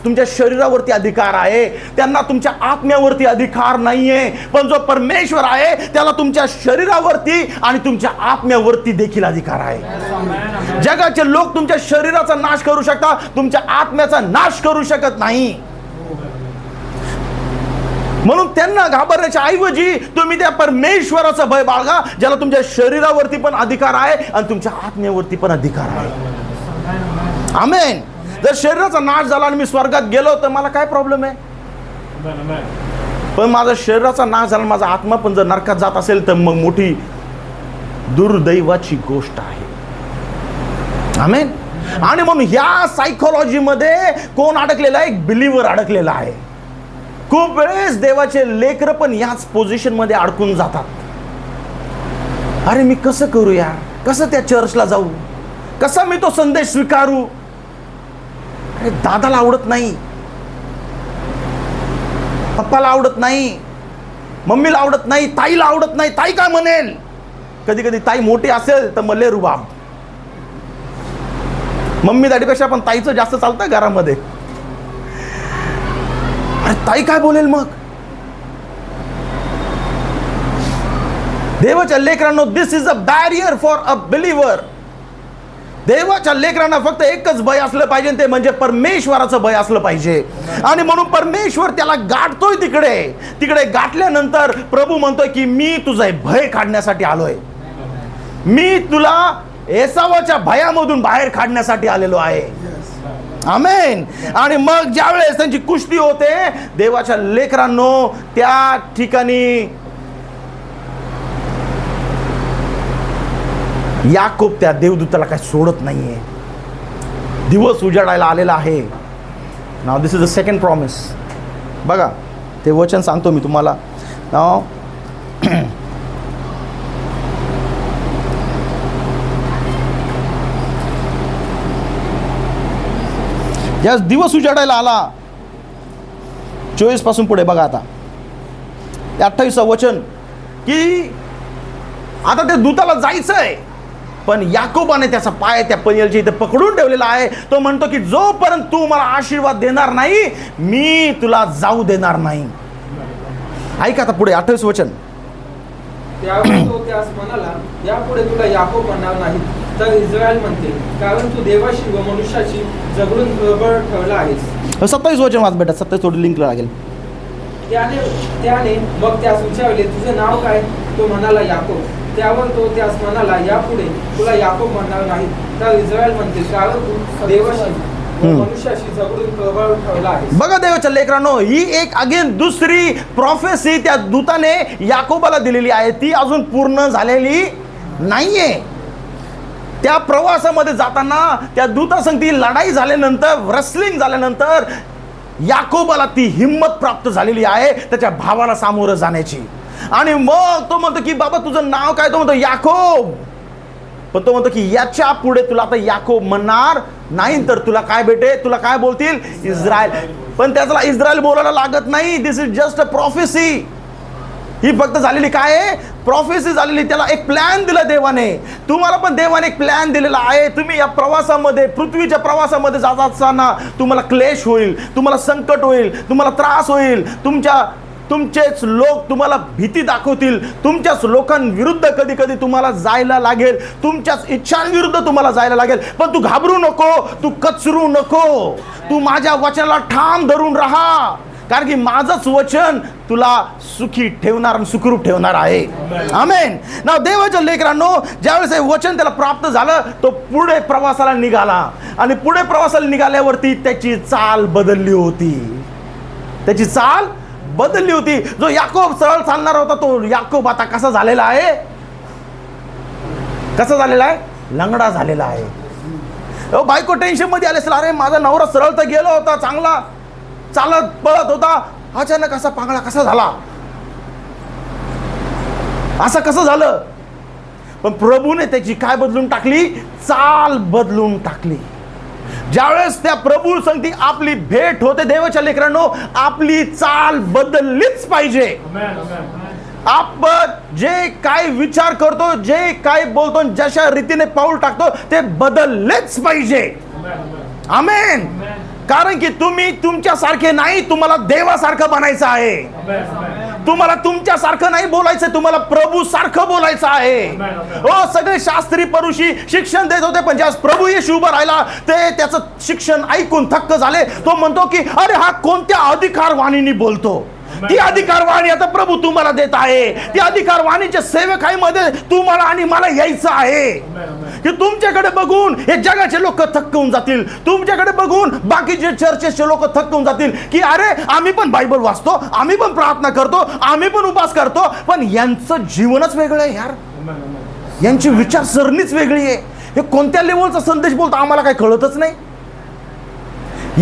तुमच्या शरीरावरती अधिकार आहे, त्यांना तुमच्या आत्म्यावरती अधिकार नाहीये. पण जो परमेश्वर आहे त्याला तुमच्या शरीरावरती आणि तुमच्या आत्म्यावरती देखील अधिकार आहे. जगाचे लोक तुमच्या शरीराचा नाश करू शकतात, तुमच्या आत्म्याचा नाश करू शकत नाही. म्हणून त्यांना घाबरण्याच्या ऐवजी तुम्ही त्या परमेश्वराचा भय बाळगा, ज्याला तुमच्या शरीरावरती पण अधिकार आहे आणि तुमच्या आत्म्यावरती पण अधिकार आहे. आमेन. जर शरीराचा नाश झाला आणि मी स्वर्गात गेलो तर मला काय प्रॉब्लेम आहे? पण माझा शरीराचा नाश झाला, माझा आत्मा पण जर नरकात जात असेल तर मग मोठी दुर्दैवाची गोष्ट आहे. आमेन. आणि म्हणून ह्या सायकोलॉजीमध्ये कोण अडकलेला आहे? एक बिलीव्हर अडकलेला आहे. खूप वेळेस देवाचे लेकरं पण याच पोझिशन मध्ये अडकून जातात. अरे मी कसं करू यार, कसं त्या चर्चला जाऊ, कसा मी तो संदेश स्वीकारू? अरे दादाला आवडत नाही, पप्पाला आवडत नाही, मम्मीला आवडत नाही, ताईला आवडत नाही, ताई काय म्हणेल? कधी कधी ताई मोठी असेल तर मले रुबाब, मम्मी दाडीपेक्षा पण ताईचं जास्त चालतं घरामध्ये. अरे ताई काय बोलेल मग? देवाच्या लेकरांनो, this is a barrier for a believer. देवाच्या लेकरांना फक्त एकच भय असलं पाहिजे, ते म्हणजे परमेश्वराचं भय असलं पाहिजे. आणि म्हणून परमेश्वर त्याला गाठतोय तिकडे गाठल्यानंतर प्रभू म्हणतोय की मी तुझं भय काढण्यासाठी आलोय, मी तुला एसावाच्या भयामधून बाहेर काढण्यासाठी आलेलो आहे. आमेन. आणि मग ज्या वेळेस त्यांची कुस्ती होते, देवाच्या लेकरांनो, त्या ठिकाणी याकोब त्या देवदूताला काय सोडत नाहीये. दिवस उजाडायला आलेला आहे. Now this is the second promise. बघा ते वचन सांगतो मी तुम्हाला. नाव या दिवस उजाडायला आला, 24 पासून पुढे बघा आता 28 वचन, की आता त्या दूताला जायचंय, पण याकोबाने त्याचा पाय त्या पनियलच्या इथे पकडून ठेवलेला आहे. तो म्हणतो की जोपर्यंत तू मला आशीर्वाद देणार नाही, मी तुला जाऊ देणार नाही. ऐका आता पुढे 28 वचन.
त्यावर तो त्यास म्हणाला, यापुढे तुला याकोब म्हणणार नाही, तर इस्रायल म्हणते, कारण तू देवाशी व मनुष्याशी झगडून प्रबळ ठेवला आहेस.
27 वचन वाच बेटा, 27 थोडी लिंक लागेल.
त्याने मग त्यास विचारले, तुझे नाव काय? तो म्हणाला याकोब. त्यावर तो त्यास म्हणाला, यापुढे तुला याकोब म्हणणार नाही, तर इस्रायल म्हणते, कारण तू देवाशी व मनुष्याशी झगडून प्रबळ ठेवला आहेस.
बघा देवाच्या लेकरांनो, ही एक अगेन दुसरी प्रॉफेसी त्या दूताने याकोबाला दिलेली आहे. ती अजून पूर्ण झालेली नाहीये. त्या प्रवासामध्ये जाताना त्या दूतासंगती लढाई झाल्यानंतर, रेसलिंग झाल्यानंतर याकोबाला ती हिंमत प्राप्त झालेली आहे त्याच्या भावाला सामोरं जाण्याची. आणि मग तो म्हणतो की बाबा तुझं नाव काय? तो म्हणतो याकोब. पण तो म्हणतो की याच्या पुढे तुला आता याकोब म्हणणार नाही, तर तुला काय भेटे? तुला काय बोलतील? इस्रायल. पण त्याला इस्रायल बोलायला लागत नाही. दिस इज जस्ट अ प्रॉफेसी. ही फक्त झालेली काय आहे? प्रॉफेसी झालेली. त्याला एक प्लॅन दिला देवाने. तुम्हाला पण देवाने एक प्लॅन दिलेला आहे. तुम्ही या प्रवासामध्ये, पृथ्वीच्या प्रवासामध्ये जात असताना तुम्हाला क्लेश होईल, तुम्हाला संकट होईल, तुम्हाला त्रास होईल, तुमचेच लोक तुम्हाला भीती दाखवतील, तुमच्याच लोकांविरुद्ध कधी कधी तुम्हाला जायला लागेल, तुमच्याच इच्छांविरुद्ध तुम्हाला जायला लागेल. पण तू घाबरू नको, तू कचरू नको, तू माझ्या वचनाला ठाम धरून राहा, कारण की माझंच वचन तुला सुखी ठेवणार आणि सुखरूप ठेवणार आहे. आमेन. ना देवाच्या लेकरांनो, ज्यावेळेस हे वचन त्याला प्राप्त झालं, तो पुढे प्रवासाला निघाला. आणि पुढे प्रवासाला निघाल्यावरती त्याची चाल बदलली होती. त्याची चाल बदलली होती. जो याकोब सरळ चालणार होता, तो याकोब आता कसा झालेला आहे? कसा झालेला आहे? लंगडा झालेला आहे. बायको टेन्शन मध्ये आले असेल, अरे माझा नवरा सरळ तर गेला होता, चांगला चालत पळत होता, अचानक असा पांगळा कसा झाला? असं कसं झालं? पण प्रभूने त्याची काय बदलून टाकली? चाल बदलून टाकली. ज्यावेळेस त्या प्रभू संगती आपली भेट होते देवाच्या लेकरांनो, आपली चाल बदललीच पाहिजे. आपण जे काय विचार करतो, जे काय बोलतो, जशा रीतीने पाऊल टाकतो ते बदललेच पाहिजे. आमेन. कारण की तुम्ही तुमच्यासारखे नाही, तुम्हाला देवासारखं बनायचं आहे. तुम्हाला तुमच्यासारखं नाही बोलायचं, तुम्हाला प्रभू सारखं बोलायचं आहे. हो, सगळे शास्त्री परुषी शिक्षण देत होते, पण ज्यावेळेस प्रभू येशू उभा राहिला ते त्याचं शिक्षण ऐकून थक्क झाले. तो म्हणतो की अरे हा कोणत्या अधिकारवाणीने बोलतो? ती अधिकारवाणी आता प्रभू तुम्हाला देत आहे. ती अधिकारवाणीच्या सेवकाईमध्ये तुम्हाला आणि मला यायचं आहे. की तुमच्याकडे बघून हे जगाचे लोक थक्क होऊन जातील, तुमच्याकडे बघून बाकीचे चर्चेचे लोक थक्क होऊन जातील की अरे आम्ही पण बायबल वाचतो, आम्ही पण प्रार्थना करतो, आम्ही पण उपास करतो, पण यांचं जीवनच वेगळं आहे यार, यांची विचारसरणीच वेगळी आहे. हे कोणत्या लेवलचा संदेश बोलतो आम्हाला काही कळतच नाही.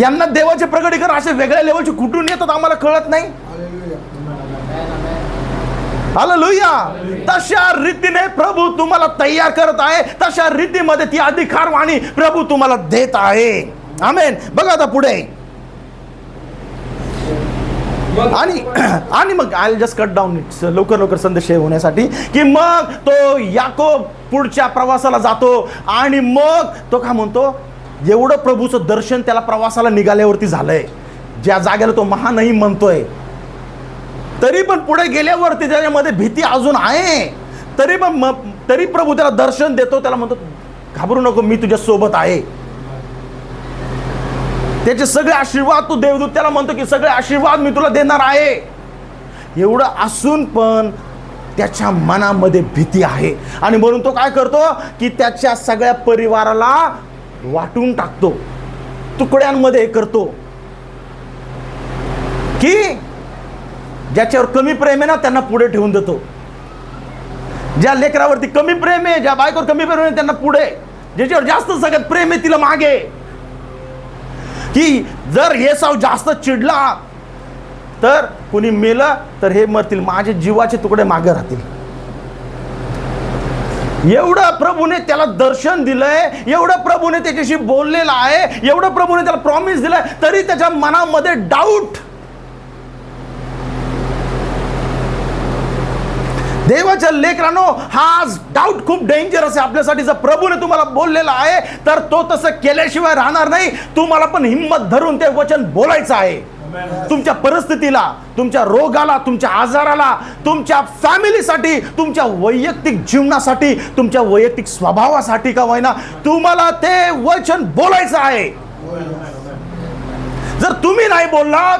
यांना देवाचे प्रगटीकरण असे वेगळ्या लेवलचे कुठून येतात आम्हाला कळत नाही. हालेलुया. तशा रीतीने प्रभू तुम्हाला तयार करत आहे, तशा रीतीमध्ये ती अधिकारवाणी प्रभू तुम्हाला देत आहे. आमेन. बघा आता पुढे. आणि मग I just cut down it's लवकर संदेश होण्यासाठी की मग तो याकोब पुढच्या प्रवासाला जातो आणि मग तो काय म्हणतो, एवढं प्रभूचं दर्शन त्याला प्रवासाला निघाल्यावरती झालंय, ज्या जागेला तो महानही म्हणतोय, तरी पण पुढे गेल्यावरती त्याच्यामध्ये भीती अजून आहे. तरी प्रभू त्याला दर्शन देतो, त्याला म्हणतो घाबरू नको, मी तुझ्या सोबत आहे. त्याचे सगळे आशीर्वाद तू देवदूत त्याला म्हणतो की सगळे आशीर्वाद मी तुला देणार आहे. एवढं असून पण त्याच्या मनामध्ये भीती आहे आणि म्हणून तो काय करतो की त्याच्या सगळ्या परिवाराला वाटून टाकतो, तुकड्यांमध्ये करतो. की ज्याच्यावर कमी प्रेम आहे ना त्यांना पुढे ठेवून देतो, ज्या लेकरावरती कमी प्रेम आहे, ज्या बायकोवर कमी प्रेम आहे त्यांना पुढे, ज्याच्यावर जास्त सगळ्यात प्रेम आहे तिला मागे. की जर हे साव जास्त चिडला तर कुणी मेलं तर हे मरतील, माझे जीवाचे तुकडे मागे राहतील. एवढं प्रभूने त्याला दर्शन दिलंय, एवढं प्रभूने त्याच्याशी बोललेलं आहे, एवढं प्रभूने त्याला प्रॉमिस दिलंय, तरी त्याच्या मनामध्ये डाऊट. देवाच्या लेकरांनो, हा डाऊट खूप डेंजरस आहे आपल्यासाठी. जर प्रभूने तुम्हाला बोललेलं आहे तर तो तसं केल्याशिवाय राहणार नाही. तुम्हाला पण हिंमत धरून ते वचन बोलायचं आहे. तुमच्या परिस्थितीला, तुमच्या रोगाला, तुमच्या आजाराला, तुमच्या फॅमिलीसाठी, तुमच्या वैयक्तिक जीवनासाठी, तुमच्या वैयक्तिक स्वभावासाठी का होईना तुम्हाला ते वचन बोलायचं आहे. जर तुम्ही नाही बोललात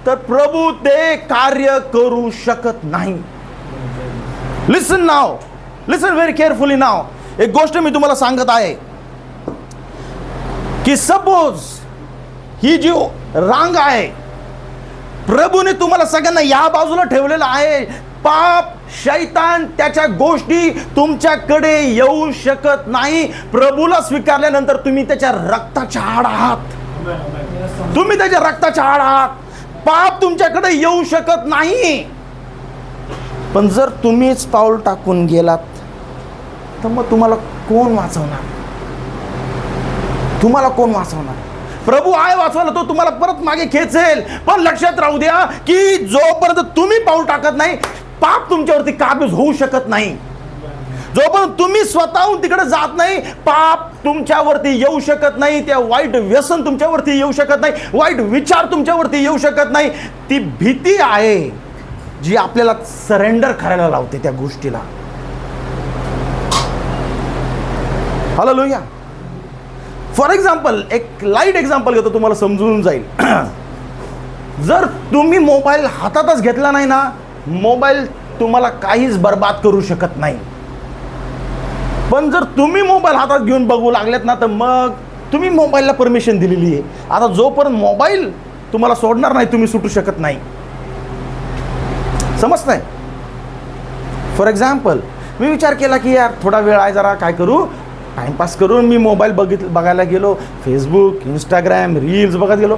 तर प्रभू ते कार्य करू शकत नाही. लिसन नाव, लिसन व्हेरी केअरफुली नाव. एक गोष्ट मी तुम्हाला सांगत आहे की सपोज ही जी रांग आहे, प्रभूने तुम्हाला सगळ्यांना या बाजूला ठेवलेलं आहे. पाप, शैतान, त्याच्या गोष्टी तुमच्याकडे येऊ शकत नाही. प्रभूला स्वीकारल्यानंतर तुम्ही त्याच्या रक्ताच्या आड आहात. तुम्ही त्याच्या रक्ताच्या आड आहात. पाप तुमच्याकडे येऊ शकत नाही. पण जर तुम्हीच पाऊल टाकून गेलात तर मग तुम्हाला कोण वाचवणार? तुम्हाला कोण वाचवणार? प्रभू आहे वाचवायला, तो तुम्हाला परत मागे खेचेल. पण लक्षात राहू द्या की जोपर्यंत तुम्ही पाऊल टाकत नाही, पाप तुमच्यावरती काबीज होऊ शकत नाही. जोपर्यंत तुम्ही स्वतःहून तिकडे जात नाही, पाप तुमच्यावरती येऊ शकत नाही. त्या वाईट व्यसन तुमच्यावरती येऊ शकत नाही, वाईट विचार तुमच्यावरती येऊ शकत नाही. ती भीती आहे जी आपल्याला सरेंडर करायला लावते त्या गोष्टीला. हालेलुया. फॉर एक्झाम्पल, एक लाईट एक्झाम्पल घेतो, तुम्हाला समजून जाईल. जर तुम्ही मोबाईल हातातच घेतला नाही ना, मोबाईल तुम्हाला काहीच बर्बाद करू शकत नाही. पण जर तुम्ही मोबाईल हातात घेऊन बघू लागलेत ना, तर मग तुम्ही मोबाईलला परमिशन दिलेली आहे. आता जोपर्यंत मोबाईल तुम्हाला सोडणार नाही, तुम्ही सुटू शकत नाही. समजतंय? फॉर एक्झाम्पल, मी विचार केला की यार थोडा वेळ आहे, जरा काय करू, टाइमपास करून मी मोबाईल बघायला गेलो, फेसबुक, इंस्टाग्राम, रील्स बघत गेलो.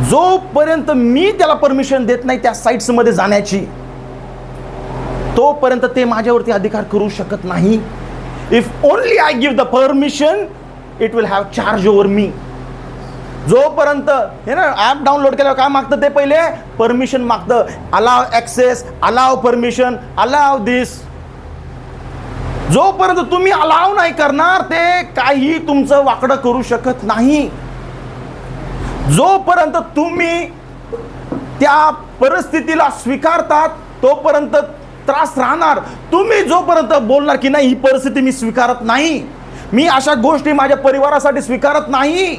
जोपर्यंत मी त्याला परमिशन देत नाही त्या साईट्समध्ये जाण्याची, तोपर्यंत ते माझ्यावरती अधिकार करू शकत नाही. If only I give the permission, it will have charge over me. जोपर्यंत हे ना ॲप डाउनलोड केल्यावर काय मागतं, ते पहिले परमिशन मागतं. Allow access, allow permission, allow this. जोपर्यंत तुम्ही अलाव नाही करणार, ते काही तुमचं वाकडं करू शकत नाही. जोपर्यंत तुम्ही त्या परिस्थितीला स्वीकारतात, तोपर्यंत त्रास राहणार. तुम्ही जोपर्यंत बोलणार की नाही, ही परिस्थिती मी स्वीकारत नाही, मी अशा गोष्टी माझ्या परिवारासाठी स्वीकारत नाही,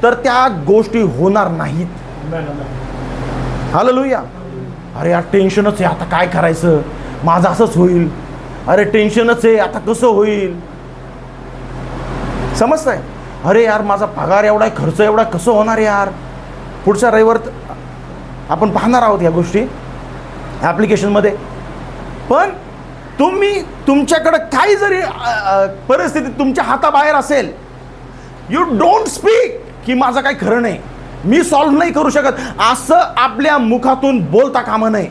तर त्या गोष्टी होणार नाहीत. हालेलुया. अरे यार टेन्शनच आहे, आता काय करायचं, माझं असंच होईल. अरे टेन्शनच आहे, आता कसं होईल. समजतंय? अरे यार माझा पगार एवढा आहे, खर्च एवढा, कसं होणार यार. पुढच्या रविवार आपण पाहणार आहोत या गोष्टी ॲप्लिकेशनमध्ये. पण तुम्ही तुमच्याकडं काही जरी परिस्थिती तुमच्या हाताबाहेर असेल, यू डोंट स्पीक की माझं काही खरं नाही, मी सॉल्व्ह नाही करू शकत, असं आपल्या मुखातून बोलता कामा नये.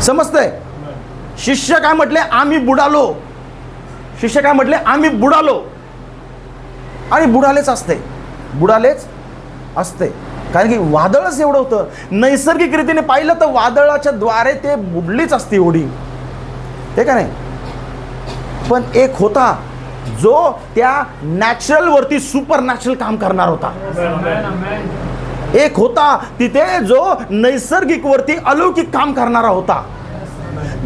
समजतंय? शिष्य काय म्हटले, आम्ही बुडालो. शिष्य काय म्हटले, आम्ही बुडालो. आणि बुडालेच असते, बुडालेच असते. कारण की वादळच एवढं होतं. नैसर्गिक रीतीने पाहिलं तर वादळाच्या द्वारे ते बुडलीच असते एवढी, हे का नाही. पण एक होता जो त्या नॅचरल वरती सुपर नॅचरल काम करणार होता. एक होता तिथे जो नैसर्गिक वरती अलौकिक काम करणारा होता.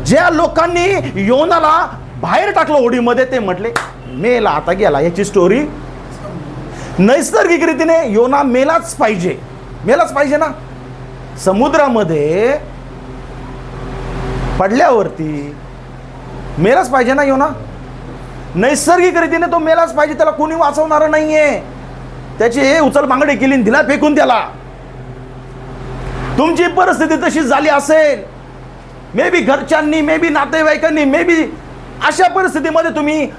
ज्या लोकांनी योनाला बाहेर टाकलं होडीमध्ये, ते म्हटले मेला, आता गेला. याची स्टोरी नैसर्गिक रीतीने योना मेलाच पाहिजे, मेलाच पाहिजे ना. समुद्रामध्ये पडल्यावरती मेलाच पाहिजे ना योना. नैसर्गिक रीतीने तो मेलाच पाहिजे, त्याला कोणी वाचवणार नाहीये. त्याची हे उचल बांगडी केली, दिला फेकून त्याला. तुमची परिस्थिती तशी झाली असेल, मे बी घरच्यांनी, मे बी नातेवाईकांनी, मे बी अशा परिस्थितीमध्ये तुम्ही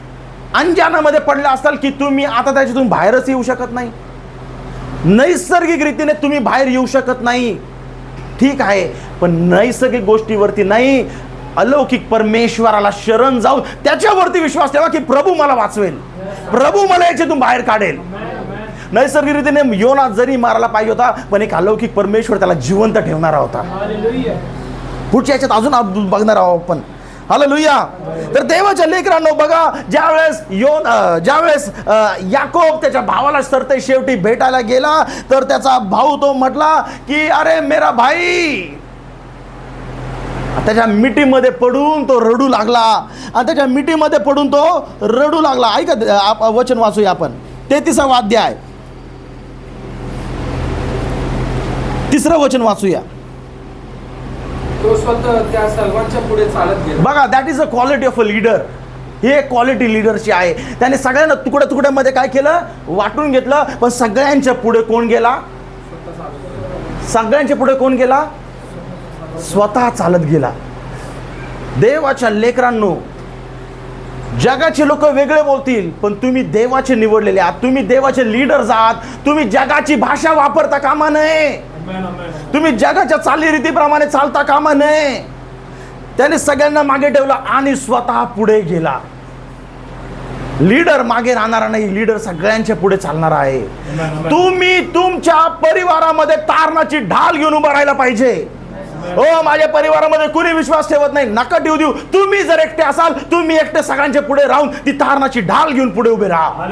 अंजानामध्ये पडले असाल की तुम्ही आता त्याच्यातून बाहेरच येऊ शकत नाही. नैसर्गिक रीतीने तुम्ही बाहेर येऊ शकत नाही, ठीक आहे. पण नैसर्गिक गोष्टीवरती नाही, अलौकिक परमेश्वराला शरण जाऊन त्याच्यावरती विश्वास ठेवा की प्रभू मला वाचवेल, प्रभू मला याच्यातून बाहेर काढेल. नैसर्गिक रीतीने योना जरी मारायला पाहिजे होता, पण एक अलौकिक परमेश्वर त्याला जिवंत ठेवणारा होता. पुढच्या याच्यात अजून बघणार आहोत आपण. हालेलुया. तर देवाच्या लेकरांनो बघा, ज्यावेळेस याकोब त्याच्या भावाला सरते शेवटी भेटायला गेला, तर त्याचा भाऊ तो म्हटला की अरे मेरा भाई. त्याच्या मिठीमध्ये पडून तो रडू लागला, आणि त्याच्या मिठीमध्ये पडून तो रडू लागला. ऐका वचन वाचूया आपण, 33वा अध्याय 3रं वचन वाचूया.
तो स्वतः त्या सर्वांच्या पुढे चालत गेला.
बघा, that is a quality of a leader. ही एक क्वालिटी लीडरची आहे. त्याने सगळ्यांना तुकड्या तुकड्यामध्ये काय केलं, वाटून घेतलं. पण सगळ्यांच्या पुढे कोण गेला, सगळ्यांच्या पुढे कोण गेला, स्वतः चालत गेला. देवाच्या लेकरांनो, जगाचे लोक वेगळे बोलतील, पण तुम्ही देवाचे निवडलेले आहात, तुम्ही देवाचे लीडर्स आहात. तुम्ही जगाची भाषा वापरता कामा नये, तुम्ही जगाच्या चालीरीतीप्रमाणे चालता कामा नये. त्याने सगळ्यांना मागे ठेवलं आणि स्वतः पुढे गेला. लीडर मागे राहणारा नाही, लीडर सगळ्यांच्या पुढे चालणारा आहे. तुम्ही तुमच्या परिवारामध्ये तारणाची ढाल घेऊन उभं राहायला पाहिजे. हो, माझ्या परिवारामध्ये कुणी विश्वास ठेवत नाही, नका ठेवू देऊ. तुम्ही जर एकटे असाल, तुम्ही एकटे सगळ्यांच्या पुढे राहून ती तारणाची ढाल घेऊन पुढे उभे राहा.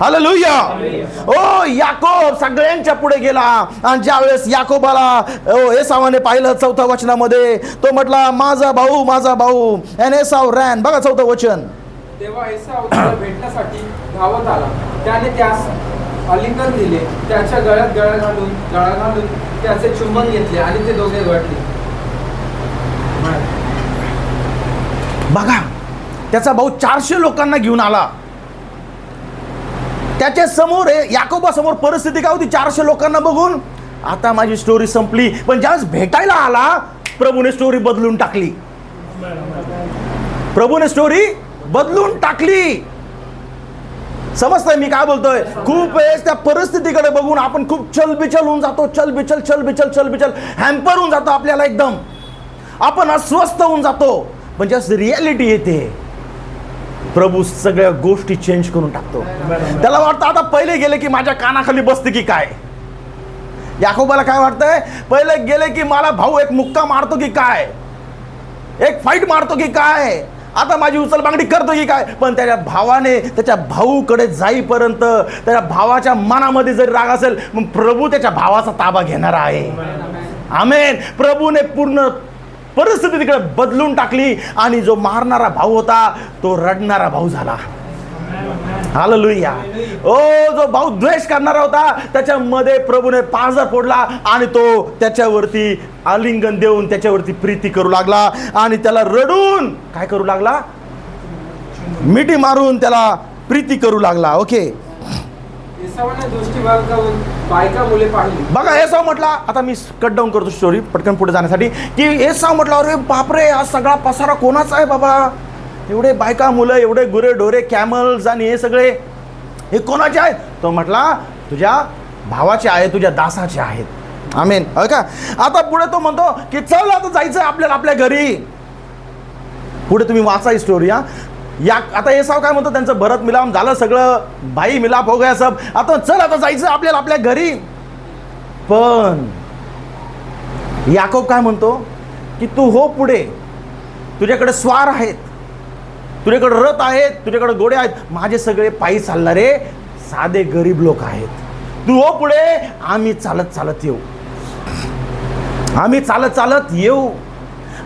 हालेलुया. ओ याकोब सगळ्यांच्या पुढे गेला. आणि ज्यावेळेस याकोबाला एसावाने पाहिलं 4थ्या वचनामध्ये, तो म्हटला माझा भाऊ, माझा भाऊ. आणि एसाव रॅन. बघा 4थं वचन.
तेव्हा एसाव त्याला भेटण्यासाठी धावत आला. त्याने त्यास आलिंगन दिले, त्याच्या गळ्यात गळा घालून त्याचे चुंबन घेतले आणि ते दोघे गळले.
बघा, त्याचा भाऊ 400 लोकांना घेऊन आला. त्याच्या समोर, याकोबा समोर परिस्थिती काय होती, 400 लोकांना बघून आता माझी स्टोरी संपली. पण ज्यावेळेस भेटायला आला, प्रभूने स्टोरी बदलून टाकली. प्रभूने स्टोरी बदलून टाकली. समजतंय मी काय बोलतोय? खूप वेळेस त्या परिस्थितीकडे बघून आपण खूप चलबिचल होऊन जातो, चलबिचल हॅम्पर होऊन जातो आपल्याला एकदम. आपण अस्वस्थ होऊन जातो, पण जस्ट रियालिटी येते, प्रभू सगळ्या गोष्टी चेंज करून टाकतो. त्याला वाटतं आता पहिले गेले की माझ्या कानाखाली बसते की काय. याकोबाला काय वाटतंय, पहिले गेले की मला भाऊ एक मुक्का मारतो की काय, एक फाईट मारतो की काय, आता माझी उचलबांगडी करतो की काय. पण त्याच्या भावाने त्याच्या भाऊकडे जाईपर्यंत त्याच्या भावाच्या मनामध्ये जरी राग असेल, मग प्रभू त्याच्या भावाचा ताबा घेणार आहे. आमेन. प्रभूने पूर्ण परिस्थिती तिकडे बदलून टाकली आणि जो मारणारा भाऊ होता तो रडणारा भाऊ झाला. हालेलुया. ओ जो भाऊ द्वेष करणारा होता त्याच्यामध्ये प्रभूने पाझर फोडला आणि तो त्याच्यावरती आलिंगन देऊन त्याच्यावरती प्रीती करू लागला आणि त्याला रडून काय करू लागला, मिठी मारून त्याला प्रीती करू लागला. ओके.
एसावाने दृष्टीभाग जाऊन बायका मुले पाहिली.
बघा एसाव म्हटला, आता मी कट डाऊन करतो स्टोरी पटकन पुढे जाण्यासाठी, की एसाव म्हटला अरे बापरे हा सगळा पसारा कोणाचा आहे बाबा, एवढे बायका मुलं, एवढे गुरे ढोरे, कॅमल्स आणि हे सगळे हे कोणाचे आहेत. तो म्हटला तुझ्या भावाचे आहे, तुझ्या दासाचे आहेत. आमेन. का आता पुढे तो म्हणतो की चल आता जायचं आपल्याला आपल्या घरी. पुढे तुम्ही वाचा ही स्टोरी. या आता एसाव काय म्हणतो, त्यांचं भरत मिलाप झालं, सगळं भाई मिलाप हो गया सब, आता चल आता जायचं आपल्याला आपल्या घरी. पण याकोब काय म्हणतो की तू हो पुढे, तुझ्याकडे स्वार आहेत, तुझ्याकडे रथ आहेत, तुझ्याकडे घोडे आहेत, माझे सगळे पायी चालणारे साधे गरीब लोक आहेत. तू हो पुढे, आम्ही चालत चालत येऊ, आम्ही चालत चालत येऊ.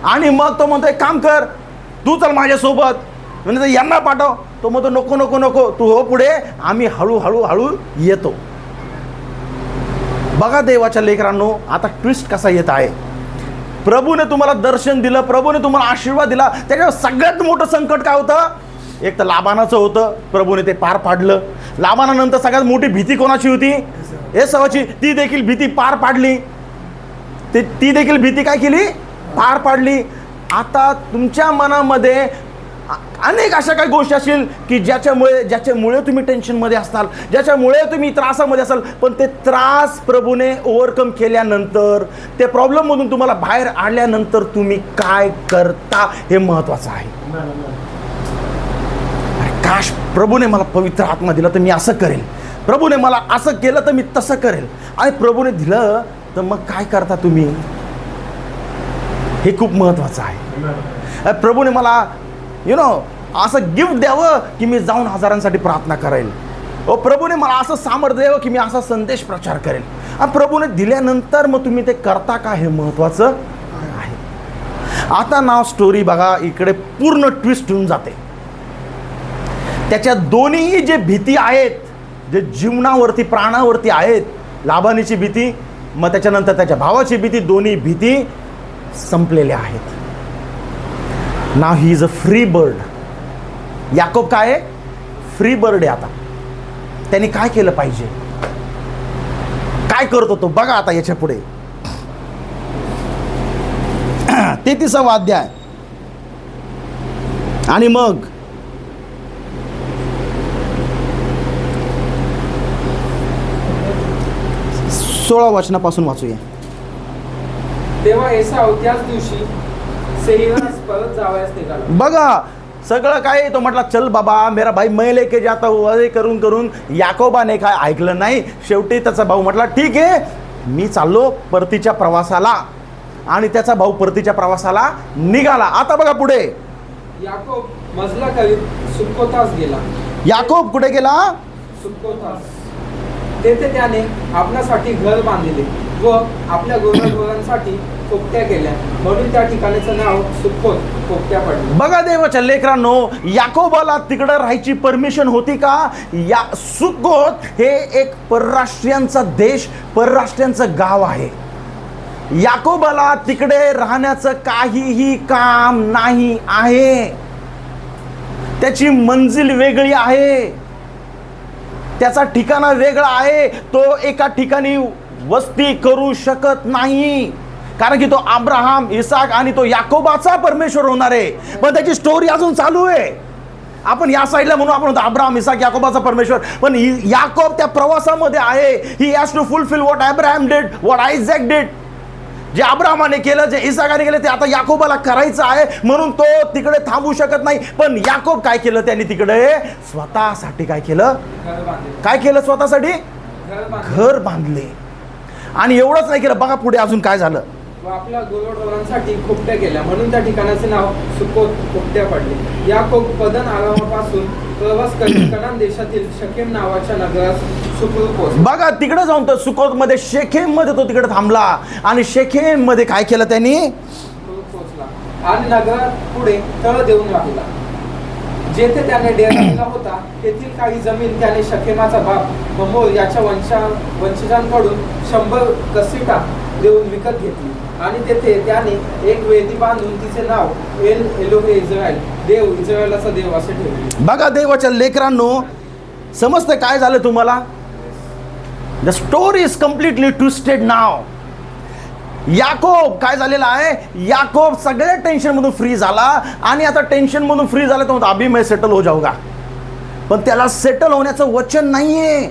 आणि मग तो म्हणतो एक काम कर, तू चल माझ्यासोबत, म्हणजे यांना पाठव. तो म्हणतो नको नको नको, तू हो पुढे, आम्ही हळूहळू हळू येतो. बघा देवाच्या लेकरांनो, आता ट्विस्ट कसा येत आहे. प्रभूने तुम्हाला दर्शन दिलं, प्रभूने तुम्हाला आशीर्वाद दिला, त्याच्यावर सगळ्यात मोठं संकट काय होतं, एक तर लाबानाचं होतं, प्रभूने ते पार पाडलं. लाबानानंतर सगळ्यात मोठी भीती कोणाची होती, एसावाची, ती देखील भीती पार पाडली. ती देखील भीती काय केली, पार पाडली. आता तुमच्या मनामध्ये अनेक अशा काही गोष्टी असतील की ज्याच्यामुळे तुम्ही टेन्शनमध्ये असाल, ज्याच्यामुळे तुम्ही त्रासामध्ये असाल, पण ते त्रास प्रभूने ओव्हरकम केल्यानंतर, ते प्रॉब्लेममधून तुम्हाला बाहेर आल्यानंतर तुम्ही काय करता हे महत्त्वाचं आहे. काश प्रभूने मला पवित्र आत्मा दिला तर मी असं करेल, प्रभूने मला असं केलं तर मी तसं करेल. आणि प्रभूने दिलं तर मग काय करता तुम्ही, हे खूप महत्त्वाचं आहे. प्रभूने मला असं गिफ्ट द्यावं की मी जाऊन हजारांसाठी प्रार्थना करेल. प्रभूने मला असं सामर्थ्य द्यावं की मी असा संदेश प्रचार करेल. आणि प्रभूने दिल्यानंतर मग तुम्ही ते करता का हे महत्त्वाचं आहे. आता नाव स्टोरी बघा, इकडे पूर्ण ट्विस्ट होऊन जाते. त्याच्या दोन्ही जे भीती आहेत, जे जीवनावरती प्राणावरती आहेत, लाबानीची भीती, मग त्याच्यानंतर त्याच्या भावाची भीती, दोन्ही भीती संपलेल्या आहेत. Now he is a free bird. याकोब काय आहे, फ्री बर्ड आहे. आता त्यांनी काय केलं पाहिजे, काय करतो तो बघा आता याच्या पुढे. 33वा अध्याय आणि मग 16 वचनापासून वाचूया.
तेव्हा एसाव त्याच दिवशी सेईरास परत जावयास निघाला.
बघा सगळं काय, तो म्हटला चल बाबा मेरा भाई मैं लेके जाता हूँ, अरे करून करून याकोबाने काय ऐकलं नाही. शेवटी त्याचा भाऊ म्हटला ठीक आहे मी चाललो परतीच्या प्रवासाला, आणि त्याचा भाऊ परतीच्या प्रवासाला निघाला. आता बघा पुढे,
याकोब मजला करीत सुक्कोतास गेला.
याकोब कुठे गेला,
सुक्कोतास. तेथे त्याने आपल्यासाठी घर बांधले व आपल्या गुराढोरांसाठी पोकट्या केल्या, म्हणून त्या ठिकाणाचं नाव सुक्कोत, पोकट्या पडलं.
बघा देवाच्या लेकरांनो, याकोबाला तिकडे राहायची परमिशन होती का. या सुक्कोत हे एक परराष्ट्रीयांचा देश, परराष्ट्रीयांचं गाव आहे. याकोबाला तिकडे राहण्याचं काहीही काम नाही आहे. त्याची मंजिल वेगळी आहे, त्याचा ठिकाणा वेगळा आहे. तो एका ठिकाणी वस्ती करू शकत नाही, कारण की तो अब्राहम, इसाक आणि तो याकोबाचा परमेश्वर होणार आहे. पण त्याची स्टोरी अजून चालू आहे. आपण या साईडला म्हणून आपण म्हणतो अब्राहम, इसाक, याकोबाचा परमेश्वर, पण याकोब त्या प्रवासामध्ये आहे. He has to fulfil what Abraham did, what Isaac did. जे अब्राहमाने केलं, जे इसाकाने केलं, ते आता याकोबाला करायचं आहे, म्हणून तो तिकडे थांबू शकत नाही. पण याकोब काय केलं, त्यांनी तिकडे स्वतःसाठी काय केलं, काय केलं, स्वतःसाठी घर बांधले. आणि एवढंच नाही केलं, बघा पुढे अजून काय झालं.
व आपल्या गुराढोरांसाठी खोपट्या केल्या, म्हणून त्या ठिकाणाचे नाव सुकोत खोपट्या पडले. याकोब पदन आरामापासून प्रवास करीत कनान देशातील शकेम नावाच्या नगरात सुखरूप पोहोचला.
बघा तिकडे जाऊन तो सुकोत मध्ये, शेखेम मध्ये तो तिकडे थांबला. आणि शेखेम मध्ये काय केलं त्यांनी,
सुखरूप पोहोचला आणि नगरात पुढे तळ देऊन राहिला. जेथे त्याने डेरा दिला होता तेथील काही जमीन त्याने शकेमाचा बाप हमोर याच्या वंशजांकडून 100 कसिटा देऊन विकत घेतली. आणि तेथे त्याने एक वेदी बांधून तिचे नाव एल एलोहे इस्रायल, देव इस्रायलाचा देव असे ठेवले.
बघा देवाच्या लेकरांनो, समजतं काय झालं तुम्हाला. The story is completely twisted now. याकोब काय झालेला आहे, याकोब सगळ्या टेन्शन मधून फ्री झाला. आणि आता टेन्शन मधून फ्री झाला तर अभी मैं सेटल हो जाऊगा. पण त्याला सेटल होण्याचं वचन नाहीये,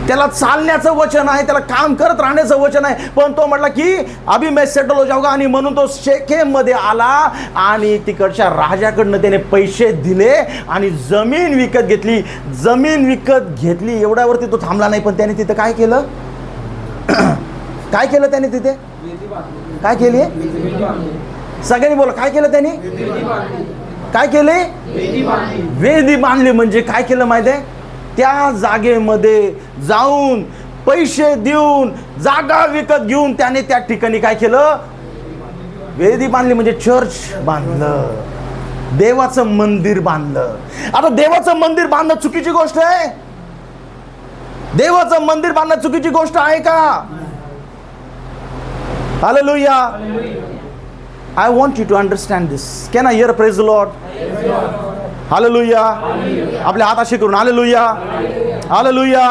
त्याला चालण्याचं वचन आहे, त्याला काम करत राहण्याचं वचन आहे. पण तो म्हटला की अभी मैं सेटल हो जाऊगा. आणि म्हणून तो शेखेम मध्ये आला आणि तिकडच्या राजाकडनं त्याने पैसे दिले आणि जमीन विकत घेतली. जमीन विकत घेतली एवढ्यावरती तो थांबला नाही, पण त्याने तिथं काय केलं, काय केलं त्याने तिथे,
वेदी बांधली.
काय केली,
वेदी बांधली.
सगळ्यांनी बोला, काय केलं त्यांनी,
वेदी बांधली.
काय केले,
वेदी बांधली.
वेदी बांधली. म्हणजे काय केलं माहिती आहे, त्या जागेमध्ये जाऊन पैसे देऊन जागा विकत घेऊन त्याने त्या ठिकाणी काय केलं, वेदी बांधली. म्हणजे चर्च बांधलं, देवाचं मंदिर बांधलं. आता देवाचं मंदिर बांधणं चुकीची गोष्ट आहे, देवाचं मंदिर बांधणं चुकीची गोष्ट आहे का. Hallelujah. I want you to understand this. Can I hear a praise the Lord? Hallelujah. आपल्या हाताशी करून hallelujah, hallelujah.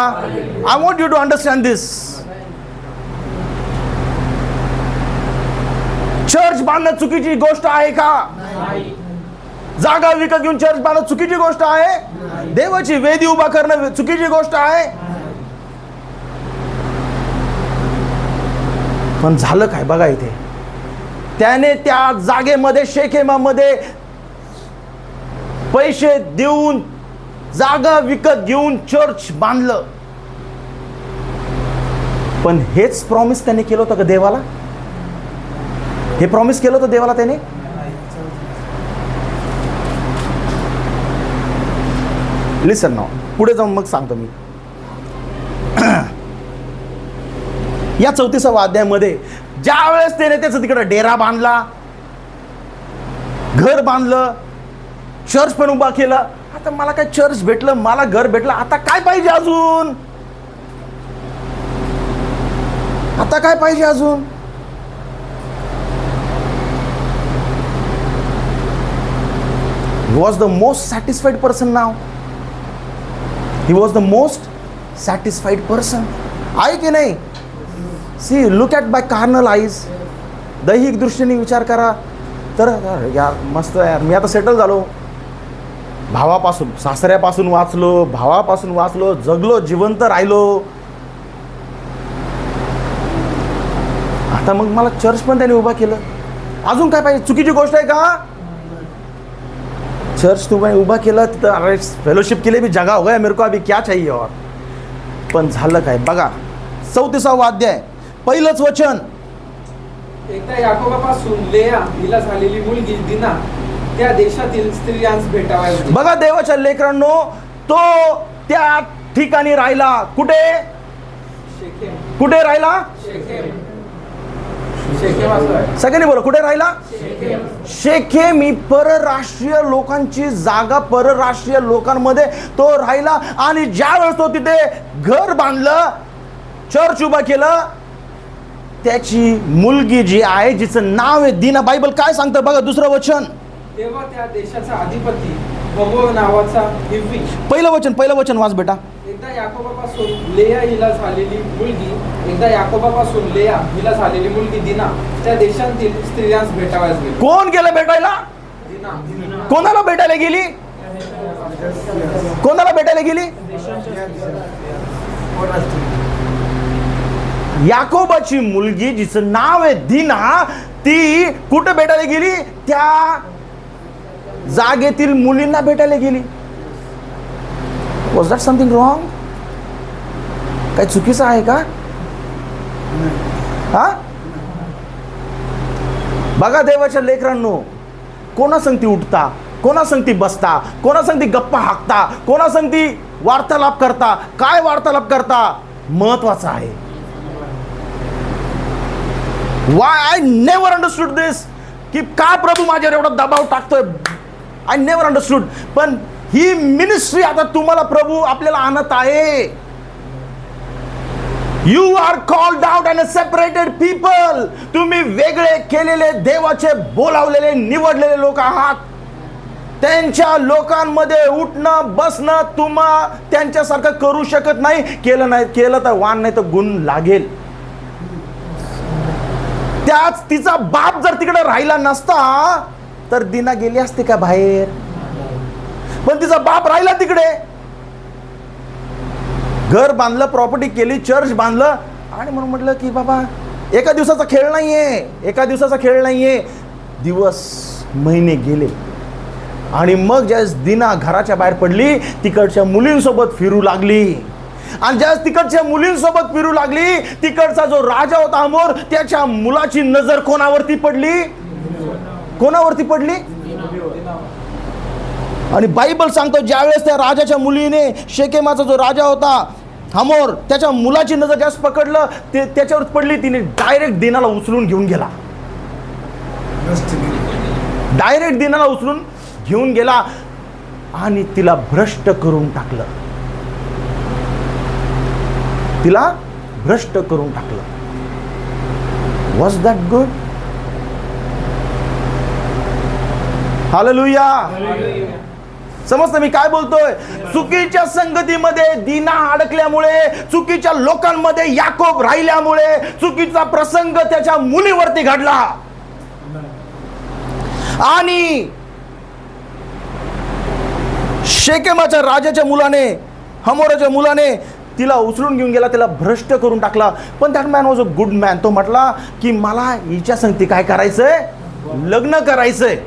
I want you to understand this. Church बांधणं चुकीची गोष्ट आहे का, जागा विकत घेऊन चर्च बांधणं चुकीची गोष्ट आहे, देवाची वेदी उभा करणं चुकीची गोष्ट आहे. पण झालं काय बघा इथे, त्याने त्या जागेमध्ये शेखेमामध्ये पैसे देऊन जागा विकत घेऊन चर्च बांधलं. पण हेच प्रॉमिस त्याने केलं होतं का देवाला, हे प्रॉमिस केलं होतं देवाला त्याने. लिसन नाव, पुढे जाऊन मग सांगतो मी. या 34व्या अध्यायामध्ये ज्या वेळेस त्याने त्याचं तिकडे डेरा बांधला, घर बांधलं, चर्च पण उभा केला. आता मला काय चर्च भेटलं, मला घर भेटलं, आता काय पाहिजे अजून, आता काय पाहिजे अजून. He was the most satisfied person now. He was the most satisfied person. आहे की नाही. See look at by carnal eyes, दैहिक दृष्टीने विचार करा तर यार मस्त यार, मी आता सेटल झालो, भावापासून सासऱ्यापासून वाचलो, भावापासून वाचलो, जगलो, जिवंत राहिलो. आता मग मला चर्च पण त्याने उभा केलं, अजून काय पाहिजे. चुकीची गोष्ट आहे का, चर्च तुम्ही उभा केलं तिथं फेलोशिप के लिए भी जगह हो गया, मेरे को अभी क्या चाहिए और. पण झालं काय बघा, 34वा अध्याय पहिलंच वचन.
एकदा याकोबापासून लेया हिला झालेली मुलगी दिना त्या देशातील स्त्रियांस भेटावयास गेली.
बघा देवाच्या लेकरांनो, तो त्या ठिकाणी राहिला. कुठे,
शेखेम.
कुठे राहिला,
शेखेम. शेखेम असं आहे.
सगळ्यांनी बोला, कुठे राहिला.
शेखेम.
शेखेम ही परराष्ट्रीय लोकांची जागा, परराष्ट्रीय लोकांमध्ये तो राहिला. आणि ज्या वेळेस तो तिथे घर बांधलं, चर्च उभा केलं, त्याची मुलगी जी आहे, जिचं नाव आहे दीना, बायबल काय सांगतं बघा, दुसरं वचन.
तेव्हा त्या देशाचा अधिपती हमोर नावाचा हिव्वी.
पहिलं वचन वाच बेटा.
एकदा याकोबापासून लेया हिला झालेली मुलगी दिना त्या देशातील स्त्रियांस भेटावयास गेली.
कोण गेलं भेटायला,
दिना.
कोणाला भेटायला गेली, कोणाला भेटायला गेली. याकोबाची मुलगी जिचं नाव आहे दीना, ती कुठे भेटायला गेली? त्या जागेतील मुलींना भेटायला गेली. Was that something wrong? काही चुकीचं आहे का? हा? बघा देवाच्या लेकरांनो, कोणा संगती उठता, कोणा संगती बसता, कोणा संगती गप्पा हाकता, कोणा संगती वार्तालाप करता, काय वार्तालाप करता, महत्वाचं आहे. Why I never understood this, की का प्रभू माझ्यावर एवढा दबाव टाकतोय. I never understood. पण ही मिनिस्ट्री आता तुम्हाला प्रभू आपल्याला आणत आहे. You are called out and separated people. तुम्ही वेगळे केलेले, देवाचे बोलावलेले, निवडलेले लोक आहात. त्यांच्या लोकांमध्ये उठणं बसणं तुम्हा त्यांच्यासारखं करू शकत नाही. केलं तर वाण, नाही तर गुण लागेल. त्याच तिचा बाप जर तिकडे राहिला नसता तर दीना गेली असते का बाहेर? पण तिचा बाप राहिला तिकडे, घर बांधलं, प्रॉपर्टी केली, चर्च बांधलं, आणि म्हणून म्हटलं की बाबा एका दिवसाचा खेळ नाहीये, एका दिवसाचा खेळ नाहीये. दिवस महिने गेले आणि मग ज्यावेळेस दीना घराच्या बाहेर पडली, तिकडच्या मुलींसोबत फिरू लागली. आणि ज्यावेळेस तिकडच्या मुलींसोबत फिरू लागली, तिकडचा जो राजा होता हमोर, त्याच्या मुलाची नजर कोणावरती पडली? कोणावरती पडली? आणि बायबल सांगतो ज्यावेळेस त्या राजाच्या मुलीने, शेकेमाचा जो राजा होता हमोर, त्याच्या मुलाची नजर जास्त पकडलं, ते त्याच्यावर पडली. तिने डायरेक्ट दीनाला उचलून घेऊन गेला. डायरेक्ट दीनाला उचलून घेऊन गेला आणि तिला भ्रष्ट करून टाकलं. तिला भ्रष्ट करून टाकलं. Was that good? हालेलुया. समजतं मी काय बोलतोय? चुकीच्या संगतीमध्ये दीना अडकल्यामुळे, चुकीच्या लोकांमध्ये याकोब राहिल्यामुळे, चुकीचा प्रसंग त्याच्या मुलीवरती घडला. आणि शेकेमाच्या राजाच्या मुलाने, हमोराच्या मुलाने तिला उचलून घेऊन गेला, तिला भ्रष्ट करून टाकला. पण that man was a good man. तो म्हटला की मला हिच्या संगती काय करायचंय? लग्न करायचंय,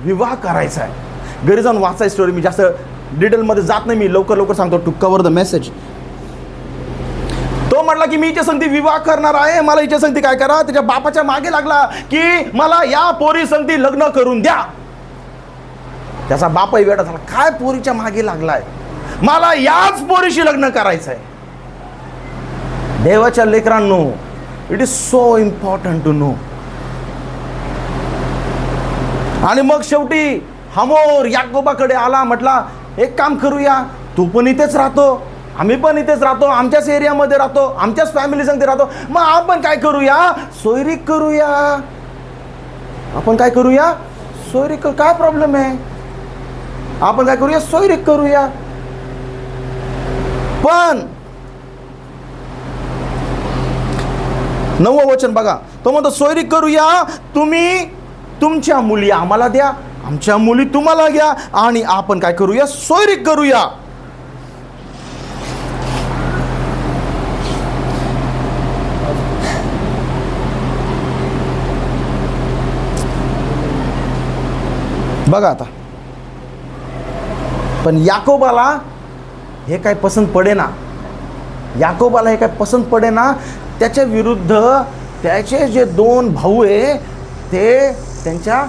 विवाह करायचा आहे. घरी जाऊन वाचाय स्टोरी. मी जास्त डिटेलमध्ये जात नाही, मी लवकर सांगतो टू कव्हर द मेसेज. तो म्हटला की मी हिच्या संगती विवाह करणार आहे, मला हिच्या संगती काय करा. त्याच्या बापाच्या मागे लागला की मला या पोरी संगती लग्न करून द्या. त्याचा बापही वेडा झाला, काय पोरीच्या मागे लागलाय, मला याच पोरीशी लग्न करायचंय. देवाच्या लेकरांनो, it is so important to know. आणि मग शेवटी हमोर याकोबाकडे आला, म्हटला एक काम करूया, तू पण इथेच राहतो, आम्ही पण इथेच राहतो, आमच्याच एरियामध्ये राहतो, आमच्याच फॅमिली संगती राहतो, मग आपण काय करूया? सोयरीक करूया. आपण काय करूया? सोयरीक. काय प्रॉब्लेम आहे? आपण काय करूया? सोयरीक करूया. पण 9वं वचन बघा, तो म्हणतो सोयरीक करूया, तुम्ही तुमच्या मुली आम्हाला द्या, आमच्या मुली तुम्हाला घ्या, आणि आपण काय करूया? सोयरीक करूया. बघा आता, पण याकोबाला हे काय पसंत पडेना. याकोबाला हे काय पसंत पडेना. त्याच्या विरुद्ध त्याचे जे 2 भाऊ आहे, ते त्यांच्या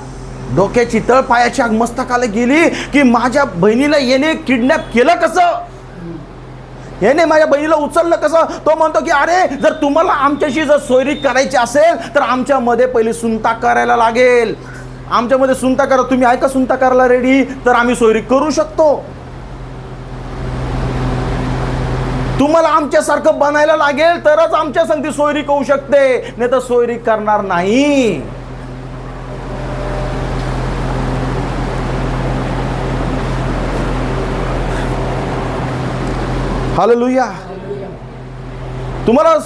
डोक्याची तळ पायाच्या मस्तकाला गेली की माझ्या बहिणीला येणे किडनॅप केलं कसं, याने माझ्या बहिणीला उचललं कसं. तो म्हणतो की अरे, जर तुम्हाला आमच्याशी जर सोयरीक करायची असेल तर आमच्यामध्ये पहिली सुनता करायला लागेल. आमच्यामध्ये सुनता करा. तुम्ही आहे का सुनता करायला रेडी? तर आम्ही सोयरीक करू शकतो. तुम्हाला आमच्यासारखं बनायला लागेल तरच आमच्या संगती सोयरीक होऊ शकते, नाही तर सोयरीक करणार नाही. हालेलुया. तुम्हाला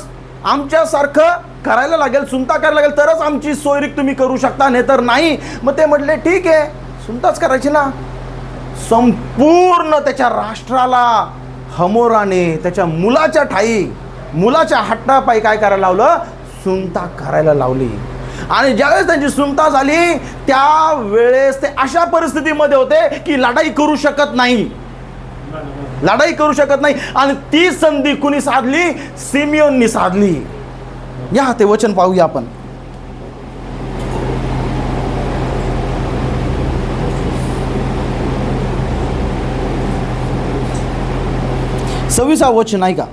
आमच्यासारखं करायला लागेल, सुनता करायला लागेल तरच आमची सोयरीक तुम्ही करू शकता, नाही तर नाही. मग ते म्हटले ठीक आहे, सुनताच करायची ना. संपूर्ण त्याच्या राष्ट्राला हमोराने त्याच्या मुलाच्या ठाई मुलाच्या हट्टापायी काय करायला लावलं? सुनता करायला लावली. आणि ज्यावेळेस त्यांची सुनता झाली त्यावेळेस ते अशा परिस्थितीमध्ये होते की लढाई करू शकत नाही, लढाई करू शकत नाही. आणि ती संधी कुणी साधली? सिमियोननी साधली. या ते वचन पाहूया आपण. सव्वीसावं वचन आहे का?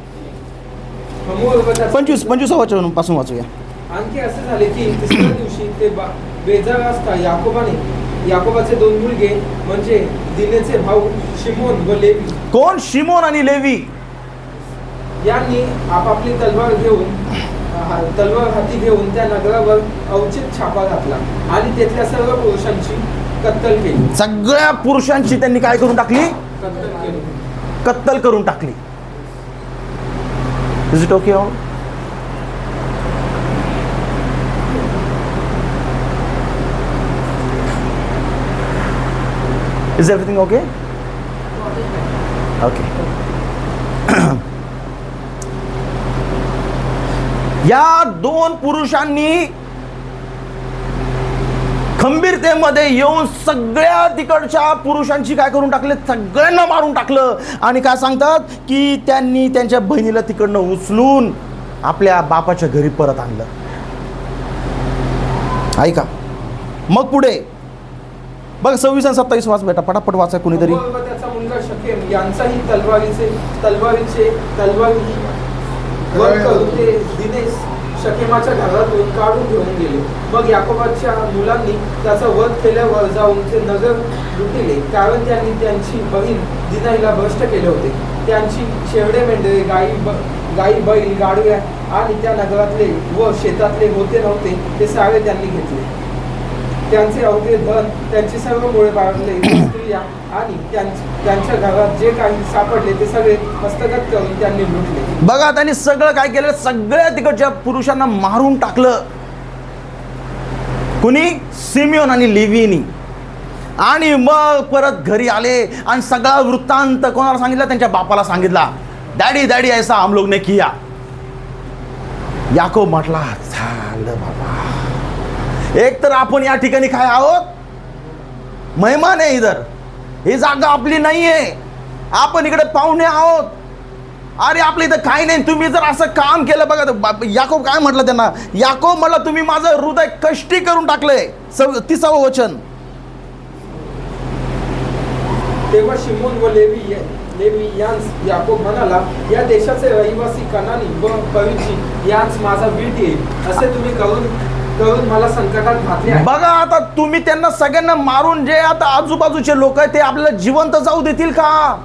25 वचन पासून वाचूया.
आणखी असे झाले की तिसऱ्या दिवशी ते बेजार असता याकोबाचे 2 मुलगे म्हणजे दिनेचे भाऊ शिमोन व लेवी.
कोण? शिमोन आणि लेवी
यांनी आपापली तलवार हाती घेऊन त्या नगरावर अवचित छापा घातला आणि तेथल्या सर्व पुरुषांची कत्तल केली.
सगळ्या पुरुषांची त्यांनी काय करून टाकली? कत्तल करून टाकली. Is it okay? Is everything okay? Okay. या 2 पुरुषांनी खंबीरतेमध्ये येऊन सगळ्या तिकडच्या पुरुषांची काय करून टाकले? सगळ्यांना मारून टाकलं. आणि काय सांगतात की त्यांनी त्यांच्या बहिणीला तिकडनं उचलून आपल्या बापाच्या घरी परत आणलं. ऐका मग पुढे बघ 26 आणि 27 वाच बेटा, पटापट वाचा कुणीतरी.
त्याचा मुलगा शकेम यांचाही तलवारी वर करून ते दिनेश शकेमाच्या घरातून काढून घेऊन गेले. मग याकोबाच्या मुलांनी त्याचा वध केल्यावर जाऊन ते नगर लुटिले, कारण त्यांनी त्यांची बहीण दिनाईला भ्रष्ट केले होते. त्यांची शेवडे मेंढरे गाई बैल गाडव्या आणि त्या नगरातले व शेतातले होते नव्हते ते सारे त्यांनी घेतले. त्यांचे अवघे धन, त्यांची सर्व मुळे पाळले स्त्रिया आणि त्यांच्या घरात जे काही सापडले ते सगळे हस्तगत करून त्यांनी लुटले.
बघा त्यांनी सगळं काय केलं? सगळ्या तिकडच्या पुरुषांना मारून टाकलं. कुणी? सिमियोन आणि लेवीनी. आणि मग परत घरी आले आणि सगळा वृत्तांत कोणाला सांगितला? त्यांच्या बापाला सांगितला. डॅडी ऐसा हम लोग ने किया. याकोब म्हटला झालं बाबा, एक तर आपण या ठिकाणी काय आहोत? मेहमान आहे. इधर ही जागा आपली नाहीये, आपण इकडे पाहुणे आहोत. अरे आपल्या इथं काही नाही, तुम्ही जर असं काम केलं. बघा याकोब काय म्हटलं त्यांना? याकोब म्हटलं तुम्ही माझं हृदय कष्टी करून टाकलंय. 30वं वचन.
तेव्हा शिमोन व लेवी यांस याकोब म्हणाला, या देशाचे रहिवासी कनानी व परिची यांस माझा वीट येईल असे तुम्ही करून मला संकटात घातले आहे.
बघा आता तुम्ही त्यांना सगळ्यांना मारून जे आता आजूबाजूचे लोक आहेत ते आपल्याला जिवंत जाऊ देतील का?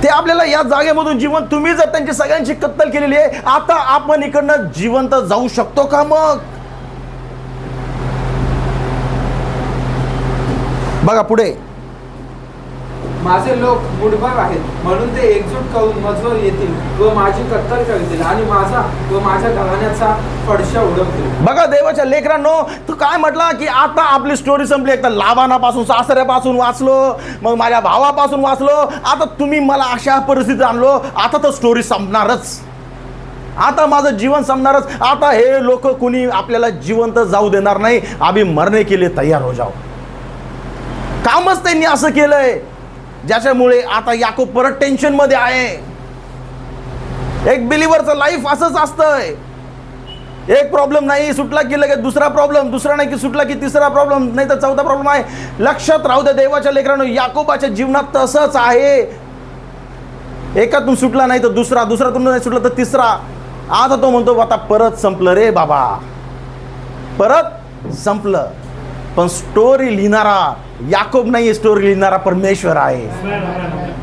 ते आपल्याला या जागेमधून जिवंत, तुम्ही जर त्यांची सगळ्यांची कत्तल केलेली आहे, आता आपण इकडनं जिवंत जाऊ शकतो का? मग बघा पुढे.
माझे लोक मुठभर आहेत म्हणून ते एकजूट करून मजवर येतील व माझी कत्तल करतील आणि माझा व माझ्या घराण्याचा फडशा उडवतील. बघा
देवाच्या लेकरांनो, तू काय म्हटला की आता आपली स्टोरी संपली. एकदा लाबानापासून, सासऱ्यापासून वाचलो, मग माझ्या भावापासून वाचलो, आता तुम्ही मला अशा परिस्थितीत आणलो. आता तर स्टोरी संपणारच, आता माझं जीवन संपणारच. आता हे लोक कुणी आपल्याला जिवंत जाऊ देणार नाही. आम्ही मरणे के लिए तयार हो जाओ. कामच त्यांनी असं केलंय ज्याच्यामुळे आता याकोब परत टेन्शन मध्ये आहे. एक बिलीव्हरचं लाईफ असंच असतंय. एक प्रॉब्लेम नाही सुटला की लगेच दुसरा प्रॉब्लेम, दुसरा नाही की सुटला की तिसरा प्रॉब्लेम, नाही तर चौथा प्रॉब्लेम आहे. लक्षात राहू दे देवाच्या लेकरांनो, याकोबाच्या जीवनात तसंच आहे. एकातून सुटला नाही तर दुसरा, दुसरातून नाही सुटला तर तिसरा. आता तो म्हणतो आता परत संपलं रे बाबा, परत संपलं. पण स्टोरी लिहिणारा याकोब नाही, स्टोरी लिहिणारा परमेश्वर आहे.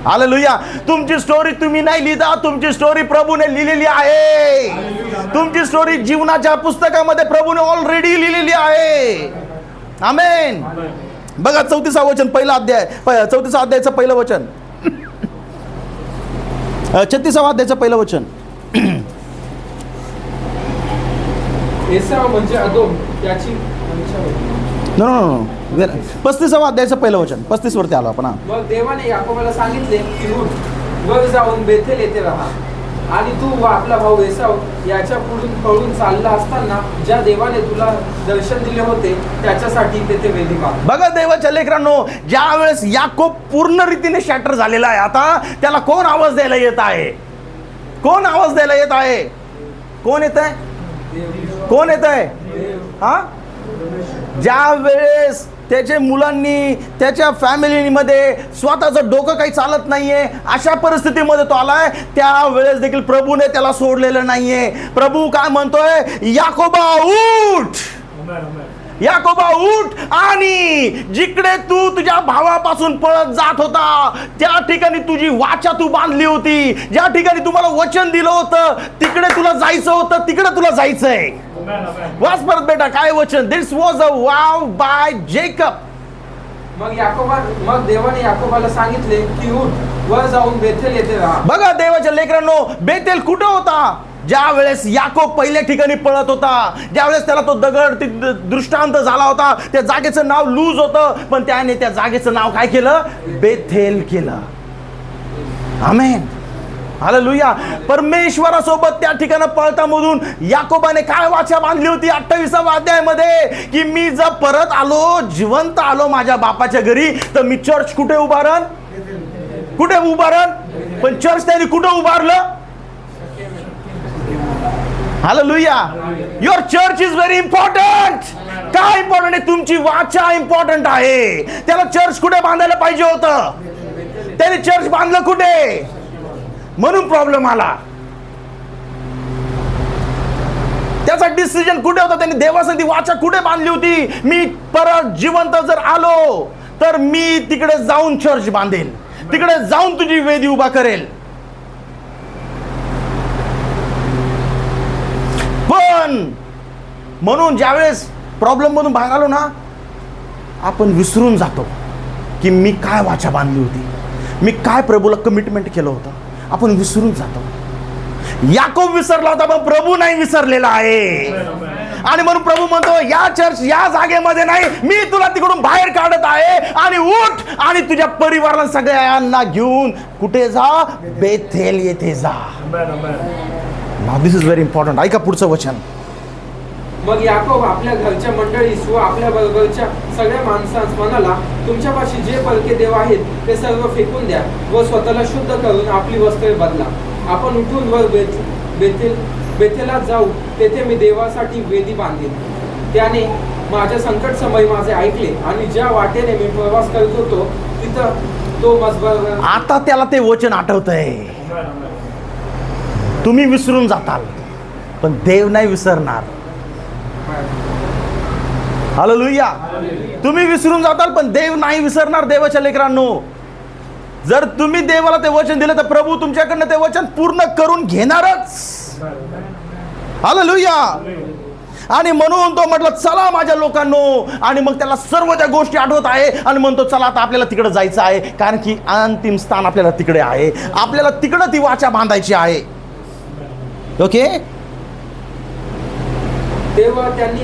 हालेलुया. तुमची स्टोरी तुम्ही नाही लिहिता, तुमची स्टोरी प्रभूने लिहिलेली आहे. तुमची स्टोरी जीवनाच्या पुस्तकामध्ये प्रभूने ऑलरेडी लिहिलेली आहे. आमेन. बघा 34 वचन, पहिला अध्याय, 34 अध्यायाचं पहिलं वचन, 36 अध्यायाचं पहिलं वचन.
एसाव म्हणजे अदोम त्याची
35 अध्यायाचं पहिलं वचन, 35 वरती आलो आपण.
मग देवाने याकोबाला सांगितले की उठ, वर जाऊन बेथेल येथे राहा आणि तू व आपला भाऊ एसाव याच्या पुढून पळून चालला असताना ज्या देवाने तुला दर्शन दिले होते त्याच्यासाठी तेथे वेदी बांध.
बघा देवाच्या लेकरांनो, ज्या वेळेस याकोब पूर्ण रीतीने शॅटर झालेला आहे, आता त्याला कोण आवाज द्यायला येत आहे? कोण आवाज द्यायला येत आहे? कोण येत आहे? कोण येत आहे? हा, ज्या वेळेस त्याच्या मुलांनी, त्याच्या फॅमिलीमध्ये स्वतःचं डोकं काही चालत नाहीये, अशा परिस्थितीमध्ये तो आलाय, त्यावेळेस देखील प्रभूने त्याला सोडलेलं नाहीये. प्रभू काय म्हणतोय? याकोबा उठ, याकोबा उठ, आणि जिकडे तू तुझ्या भावापासून पळत जात होता त्या ठिकाणी तुझी वाचा तू बांधली होती, ज्या ठिकाणी तुम्हाला वचन दिलं होतं तिकडे तुला जायचं होतं, तिकडे तुला जायचंय. वाच परत बेटा, काय वचन? This was a vow by Jacob.
मग देवाने याकोबाला सांगितले की उठ वर जाऊन बेथेल येथे राहा.
बघा देवाच्या लेकरांनो, बेतेल कुठं होता? ज्या वेळेस याकोब पहिल्या ठिकाणी पळत होता, ज्या वेळेस त्याला तो दगड दृष्टांत झाला होता, त्या जागेचं नाव लूज होतं, पण त्याने त्या जागेचं नाव काय केलं? बेथेल केलं. आमेन, हालेलुया. परमेश्वरासोबत त्या ठिकाणी पळतामधून याकोबाने काय वाचा बांधली होती? 28व्या अध्यायामध्ये, की मी जर परत आलो, जिवंत आलो माझ्या बापाच्या घरी, तर मी चर्च कुठे उभारण? कुठे उभारण? पण चर्च त्यांनी कुठे उभारलं? Hallelujah. Your church is very important. काय इम्पॉर्टंट आहे? तुमची वाचा इम्पॉर्टंट आहे. त्याला चर्च कुठे बांधायला पाहिजे होतं? त्याने चर्च बांधलं कुठे? म्हणून प्रॉब्लेम आला. त्याचा डिसिजन कुठे होता? त्यांनी देवासाठी वाचा कुठे बांधली होती? मी परत जिवंत जर आलो तर मी तिकडे जाऊन चर्च बांधेल, तिकडे जाऊन तुझी वेदी उभा करेल. पण म्हणून ज्यावेळेस प्रॉब्लेम मधून बाहेर आलो ना, आपण विसरून जातो की मी काय वाचा बांधली होती, मी काय प्रभूला कमिटमेंट केलं होतं. आपण विसरून जातो. याकोब विसरला होता, पण प्रभू नाही विसरलेला आहे. आणि म्हणून प्रभू म्हणतो, या चर्च या जागेमध्ये नाही, मी तुला तिकडून बाहेर काढत आहे, आणि उठ आणि तुझ्या परिवाराला सगळ्यांना घेऊन कुठे जा? बेथेल येथे जा. Now this is very important. ऐका पुढचं वचन.
मग याकोब आपल्या घरच्या मंडळीस व आपल्या बरोबरच्या सगळ्या माणसांस म्हणाला, तुमच्यापाशी जे परके देव आहेत ते सर्व फेकून द्या व स्वतःला शुद्ध करून आपली वस्त्रे बदला. आपण उठून वर बेथेला जाऊ, तेथे मी देवासाठी वेदी बांधेन. त्याने माझ्या संकट समय माझे ऐकले, आणि ज्या वाटेने मी प्रवास करत होतो तिथं तो मजबर. आता
त्याला ते वचन आठवतंय. तुम्ही विसरून जाताल, पण देव नाही विसरणार. हालेलुया. तुम्ही विसरून जाताल, पण देव नाही विसरणार. देवाच्या लेकरांनो, जर तुम्ही देवाला ते वचन दिलं तर प्रभू तुमच्याकडनं ते वचन पूर्ण करून घेणारच. हालेलुया. आणि म्हणून तो म्हटलं, चला माझ्या लोकांनो, आणि मग त्याला सर्व त्या गोष्टी आठवत आहे, आणि म्हणतो चला आता आपल्याला तिकडे जायचं आहे, कारण की अंतिम स्थान आपल्याला तिकडे आहे. आपल्याला तिकडे ती वाचा बांधायची आहे. ओके.
तेव्हा त्यांनी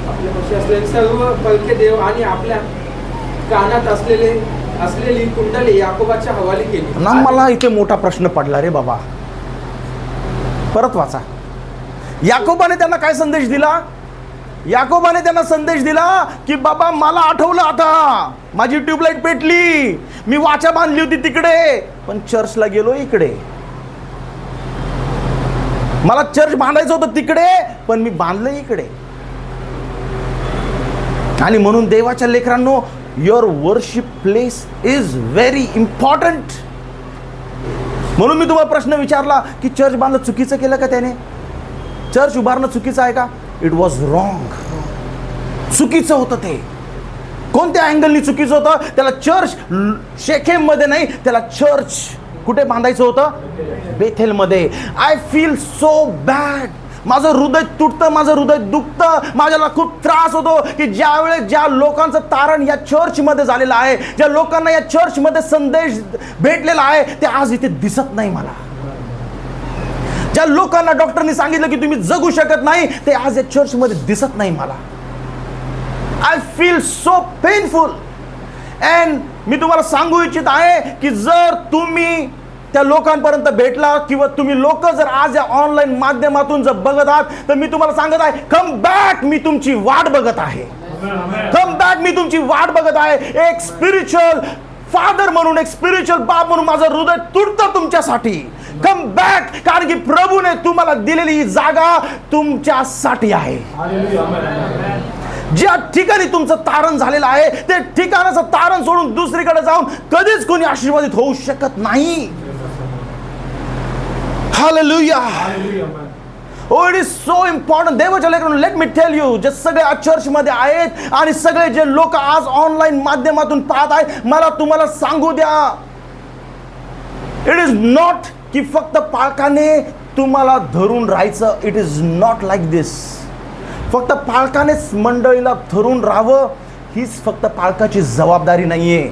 आपल्यापाशी असलेले सर्व परके देव आणि आपल्या कानात असलेली कुंडली याकोबाच्या हवाली केली.
ना, मला इथे मोठा प्रश्न पडला रे बाबा. परत वाचा. याकोबाने त्यांना काय संदेश दिला? याकोबाने त्यांना संदेश दिला की बाबा मला आठवलं, आता माझी ट्यूबलाईट पेटली, मी वाचा बांधली होती तिकडे, पण चर्चला गेलो इकडे. मला चर्च बांधायचं होतं तिकडे, पण मी बांधलं इकडे. आणि म्हणून देवाच्या लेकरांनो, your worship place is very important. म्हणून मी तुम्हाला प्रश्न विचारला की चर्च बांधणं चुकीचं केलं का त्याने? चर्च उभारणं चुकीचं आहे का? It was wrong. चुकीचं होतं ते. कोणत्या अँगलनी चुकीचं होतं? त्याला चर्च शेखेम मध्ये नाही, त्याला चर्च कुठे बांधायचं होतं? बेथेलमध्ये. I feel so bad. माझं हृदय तुटतं, माझं हृदय दुखतं, माझ्याला खूप त्रास होतो की ज्यावेळेस ज्या लोकांचं तारण या चर्चमध्ये झालेलं आहे, ज्या लोकांना या चर्चमध्ये संदेश भेटलेला आहे, ते आज इथे दिसत नाही मला. ज्या लोकांना डॉक्टरनी सांगितलं की तुम्ही जगू शकत नाही, ते आज या चर्चमध्ये दिसत नाही मला. I feel so painful. And मी तुम्हाला सांगू इच्छित आहे की जर तुम्ही त्या लोकांपर्यंत भेटला, किंवा तुम्ही लोक जर आज या ऑनलाईन माध्यमातून जर बघत आहात, तर मी तुम्हाला सांगत आहे, कम बॅक, मी तुमची वाट बघत आहे. कम बॅक, मी तुमची वाट बघत आहे. एक स्पिरिच्युअल फादर म्हणून, एक स्पिरिच्युअल बाप म्हणून माझं हृदय तुटतं तुमच्यासाठी. कम बॅक, कारण की प्रभूने तुम्हाला दिलेली ही जागा तुमच्यासाठी आहे. ज्या ठिकाणी तुमचं तारण झालेलं आहे, ते ठिकाणाचं तारण सोडून दुसरीकडे जाऊन कधीच कोणी आशीर्वादित होऊ शकत नाही. Hallelujah. Oh, it is so important. देवाच्या लेकरांनो, लेट मी टेल यू, जे सगळे आज चर्चमध्ये आहेत आणि सगळे जे लोक आज ऑनलाईन माध्यमातून पाहत आहेत, मला तुम्हाला सांगू द्या, इट इज नॉट की फक्त पालकाने तुम्हाला धरून राहायचं. इट इज नॉट लाईक दिस. फक्त पालकानेच मंडळीला धरून राहावं हीच फक्त पालकाची जबाबदारी नाहीये.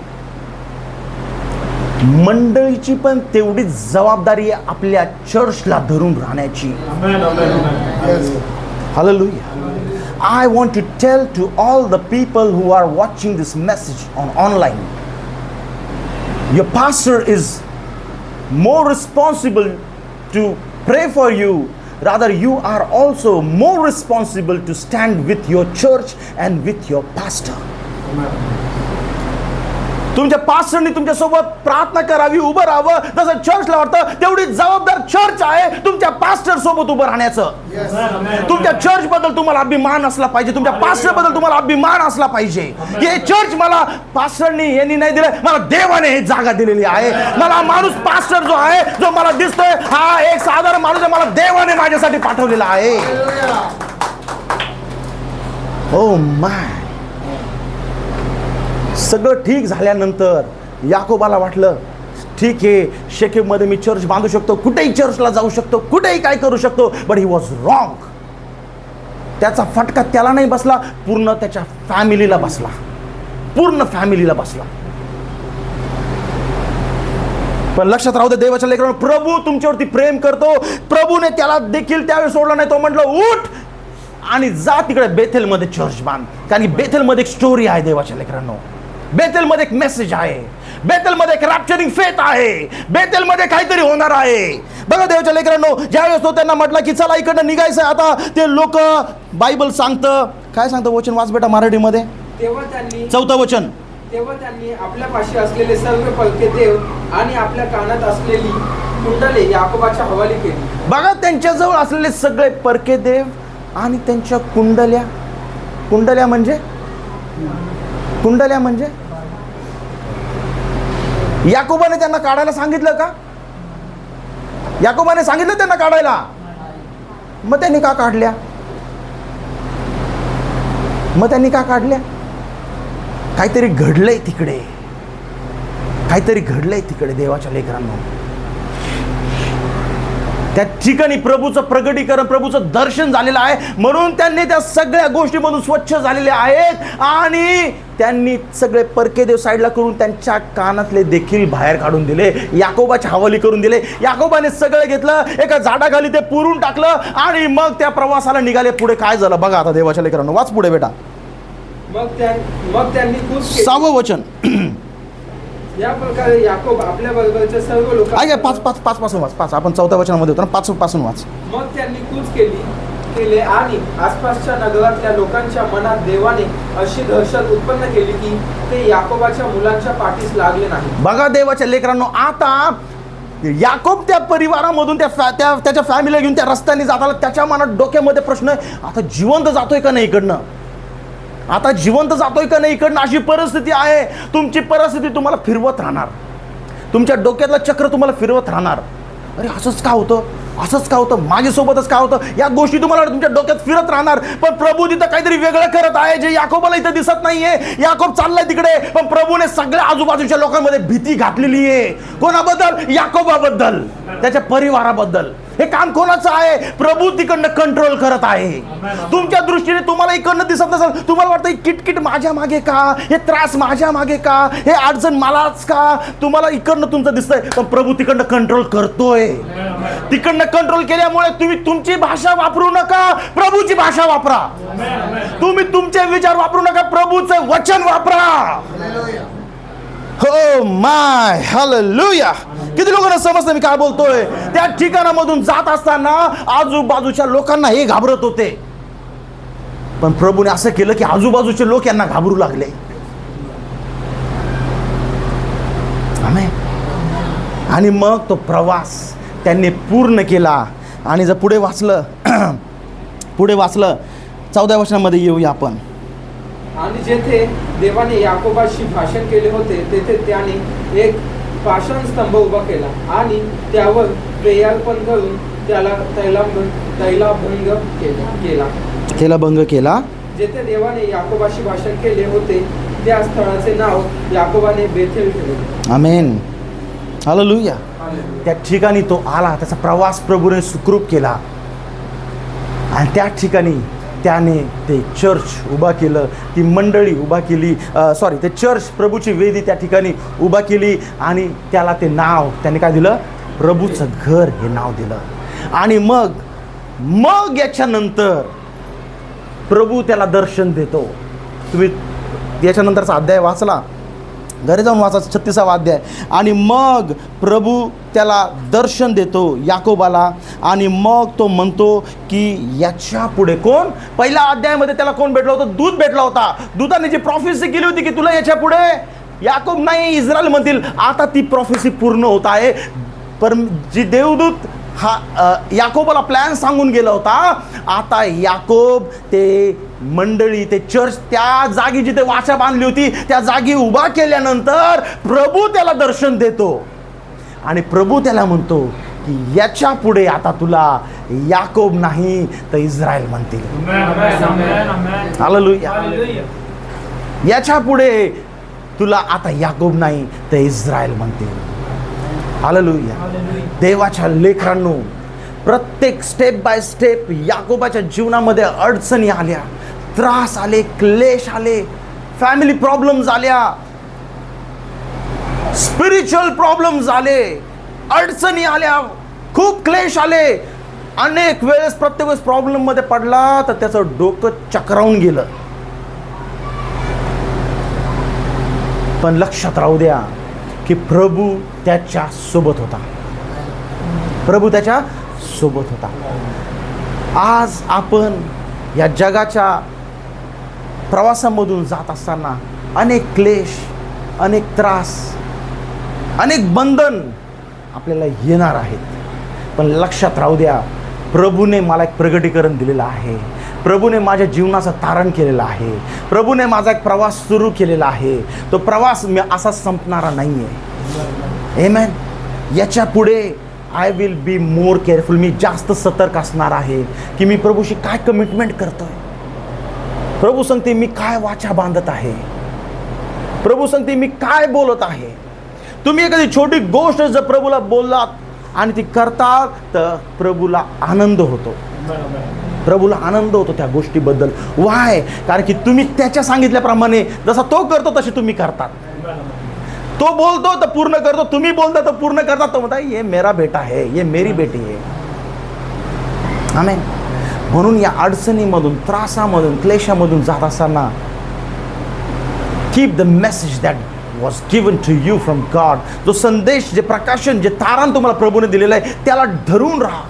मंडळीची पण तेवढीच जबाबदारी आहे आपल्या चर्चला धरून राहण्याची. Hallelujah. I want to tell to all the people who are watching this message online, your pastor is more responsible to pray for you. Rather, you are also more responsible to stand with your church and with your pastor. तुमच्या पास्टरनी तुमच्यासोबत प्रार्थना करावी, उभं राहावं. जसं चर्चला वाटतं, तेवढी जबाबदार चर्च आहे तुमच्या पास्टर सोबत उभं राहण्याचं. तुमच्या चर्च बद्दल तुम्हाला अभिमान असला पाहिजे, तुमच्या पास्टर बद्दल तुम्हाला अभिमान असला पाहिजे. हे चर्च मला पास्टरनी यांनी नाही दिलं, मला देवाने हे जागा दिलेली आहे. मला माणूस पास्टर जो आहे, जो मला दिसतोय, हा एक साधारण माणूस आहे, मला देवाने माझ्यासाठी पाठवलेला आहे. Oh my. सगळं ठीक झाल्यानंतर याकोबाला वाटलं, ठीक आहे, शेकेममध्ये मी चर्च बांधू शकतो, कुठेही चर्चला जाऊ शकतो, कुठेही काय करू शकतो. But he was wrong. त्याचा फटका त्याला नाही बसला, पूर्ण त्याच्या फॅमिलीला बसला. पूर्ण फॅमिलीला बसला. पण लक्षात राहू दे देवाच्या लेकरांनो, प्रभू तुमच्यावरती प्रेम करतो. प्रभूने त्याला देखील त्यावेळी सोडला नाही. तो म्हटलं, उठ आणि जा तिकडे बेथेलमध्ये चर्च बांध. कारण बेथेलमध्ये एक स्टोरी आहे देवाच्या लेकरांनो. बेथेलमध्ये एक मेसेज आहे. बेथेलमध्ये एक रॅप्चरिंग फेथ आहे. बेथेलमध्ये काहीतरी होणार आहे. बघा देवाच्या लेकरांनो, ज्यावेळेस तो त्यांना म्हटला की चला इकडनं निघायचं आता, ते लोक, बायबल सांगतं, काय सांगतं वचन वाच बेटा मराठीमध्ये.
तेव्हा त्यांनी,
4थं वचन,
तेव्हा त्यांनी आपल्यापाशी असलेले सर्व पलके देव आणि आपल्या कानात असलेली कुंडले याकोबाच्या हवाली केली.
बघा त्यांच्याजवळ असलेले सगळे परके देव आणि त्यांच्या कुंडल्या. कुंडल्या म्हणजे, कुंडल्या म्हणजे याकोबाने त्यांना काढायला सांगितलं का? याकोबाने सांगितलं त्यांना काढायला? मग त्यांनी का काढल्या? मग त्यांनी का काढल्या? काहीतरी घडलंय तिकडे. काहीतरी घडलंय तिकडे देवाच्या लेकरांनो. त्या ठिकाणी प्रभूचं प्रगटीकरण, प्रभूचं दर्शन झालेलं आहे. म्हणून त्यांनी त्या सगळ्या गोष्टीमधून स्वच्छ झालेले आहेत आणि त्यांनी सगळे परके देव साईडला करून त्यांच्या कानातले देखील बाहेर काढून दिले, याकोबाच्या हवाली करून दिले. याकोबाने सगळं घेतलं, एका झाडाखाली ते पुरून टाकलं आणि मग त्या प्रवासाला निघाले. पुढे काय झालं बघा आता देवाच्या लेकरांनो, वाच पुढे बेटा.
मग त्यांनी कूच केली.
6वं वचन.
या प्रकारे याकोब आपल्या बरोबरच्या सर्व लोक,
पाच पासून वाच. 5 आपण 4थ्या वचनामध्ये होतो ना, 5 पासून वाच.
मग त्यांनी कूच केले आणि आसपासच्या नगरातल्या लोकांच्या मनात देवाने अशी दहशत उत्पन्न केली की ते याकोबाच्या मुलांच्या पाठीस लागले नाही.
बघा देवाच्या लेकरांनो, आता याकोब त्या परिवारामधून त्याच्या फॅमिलीला घेऊन त्या रस्त्याने जाताना त्याच्या मनात, डोक्यामध्ये प्रश्न आहे, आता जिवंत जातोय का नाही इकडनं? आता जिवंत जातोय का नाही इकडनं? अशी परिस्थिती आहे. तुमची परिस्थिती तुम्हाला फिरवत राहणार. तुमच्या डोक्यातलं चक्र तुम्हाला फिरवत राहणार. अरे असंच का होतं, असंच का होतं, माझ्यासोबतच का होतं, या गोष्टी तुम्हाला तुमच्या डोक्यात फिरत राहणार. पण प्रभू तिथं काहीतरी वेगळं करत आहे जे याकोबाला इथं दिसत नाहीये. याकोब चाललाय तिकडे, पण प्रभूने सगळ्या आजूबाजूच्या लोकांमध्ये भीती घातलेली आहे. कोणाबद्दल? याकोबाबद्दल, त्याच्या परिवाराबद्दल. हे काम कोणाचं आहे? प्रभू तिकडनं कंट्रोल करत आहे. तुमच्या दृष्टीने तुम्हाला इकडनं दिसत नसेल, तुम्हाला वाटतं किटकिट माझ्या मागे का, हे त्रास माझ्या मागे का, हे अडचण मलाच का, तुम्हाला इकडनं तुमचं दिसतंय, पण प्रभू तिकडनं कंट्रोल करतोय. तिकडनं कंट्रोल केल्यामुळे तुम्ही तुमची भाषा वापरू नका, प्रभूची भाषा वापरा. तुम्ही तुमचे विचार वापरू नका, प्रभूचे वचन वापरा. हो माय हालेलुया. किती लोकांना समजतं मी काय बोलतोय? त्या ठिकाणामधून जात असताना आजूबाजूच्या लोकांना हे घाबरत होते, पण प्रभूने असं केलं की आजूबाजूचे लोक यांना घाबरू लागले. आमेन. आणि मग तो प्रवास त्यांनी पूर्ण केला. आणि जर पुढे वाचलं 14व्या वचनामध्ये येऊया आपण.
आणि जेथे देवाने याकोबाशी भाषण केले होते तेथे त्याने एक पाषाण स्तंभ उभा केला आणि त्यावर प्रेयार्पण करून त्याला तैलाभंग केला. जेथे देवाने याकोबाशी भाषण केले होते त्या स्थळाचे नाव याकोबाने बेथेल ठेवले.
आमेन. हालेलुया. त्या ठिकाणी तो आला, त्याचा प्रवास प्रभूने सुखरूप केला आणि त्या ठिकाणी त्याने ते चर्च उभा केलं, ती मंडळी उभा केली, ते चर्च प्रभूची वेदी त्या ठिकाणी उभा केली आणि त्याला ते नाव त्याने काय दिलं? प्रभूचं घर हे नाव दिलं. आणि मग याच्यानंतर प्रभू त्याला दर्शन देतो. तुम्ही याच्यानंतरचा अध्याय वाचला, घरी जाऊन वाचा 36वा अध्याय. आणि मग प्रभू त्याला दर्शन देतो याकोबाला आणि मग तो म्हणतो की याच्या पुढे कोण? पहिल्या अध्यायामध्ये त्याला कोण भेटला होता? दूत भेटला होता. दूताने जी प्रॉफेसी केली होती की तुला याच्या पुढे याकोब नाही इस्रायल म्हणतील, आता ती प्रॉफेसी पूर्ण होत आहे. पण जी देवदूत याकोबाला प्लॅन सांगून गेला होता, आता याकोब ते मंडळी ते चर्च त्या जागी जिथे वाचा बांधली होती त्या जागी उभा केल्यानंतर प्रभू त्याला दर्शन देतो आणि प्रभू त्याला म्हणतो की याच्या पुढे आता तुला याकोब नाही तर इस्रायल म्हणतील. हालेलुया. याच्या पुढे तुला आता याकोब नाही तर इस्रायल म्हणतील. हालेलुया. देवाच्या लेकरांनो, प्रत्येक स्टेप बाय स्टेप याकोबाच्या जीवनामध्ये अडचणी आल्या, त्रास आले, क्लेश आले, फॅमिली प्रॉब्लेम्स आल्या, स्पिरिच्युअल प्रॉब्लेम्स आले, अडचणी आल्या, खूप क्लेश आले. अनेक वेळेस प्रत्येक वेळेस प्रॉब्लेम मध्ये पडला तर त्याचं डोकं चक्रावून गेलं. पण लक्षात राहू द्या की प्रभू त्याच्या सोबत होता. प्रभू त्याच्या सोबत होता. आज आपण या जगाच्या प्रवासामधून जात असताना अनेक क्लेश, अनेक त्रास, अनेक बंधन आपल्याला येणार आहेत. पण लक्षात राहू द्या, प्रभूने मला एक प्रगटीकरण दिलेलं आहे. प्रभूने माझ्या जीवनाचं तारण केलेलं आहे. प्रभूने माझा एक प्रवास सुरू केलेला आहे. तो प्रवास मी असा संपणारा नाही आहे. आमेन. याच्या पुढे I will be more careful. मी जास्त सतर्क असणार आहे की मी प्रभूशी काय कमिटमेंट करतोय. प्रभू सांगते मी काय वाचा बांधत आहे. प्रभू सांगते मी काय बोलत आहे. तुम्ही एखादी छोटी गोष्ट जर प्रभूला बोललात आणि ती करतात तर प्रभूला आनंद होतो. प्रभूला आनंद होतो त्या गोष्टीबद्दल. वाय? कारण की तुम्ही त्याच्या सांगितल्याप्रमाणे जसा तो करतो तसे तुम्ही करतात. तो बोलतो तर पूर्ण करतो, तुम्ही बोलता तर पूर्ण करतात. तो म्हणता ये मेरा बेटा है, ये मेरी बेटी है. आमेन. म्हणून या अडचणीमधून, त्रासामधून, क्लेशामधून जात असताना keep the message that was given to you from God. जो संदेश, जे प्रकाशन, जे तारण तुम्हाला प्रभूने दिलेलं आहे त्याला धरून राहा.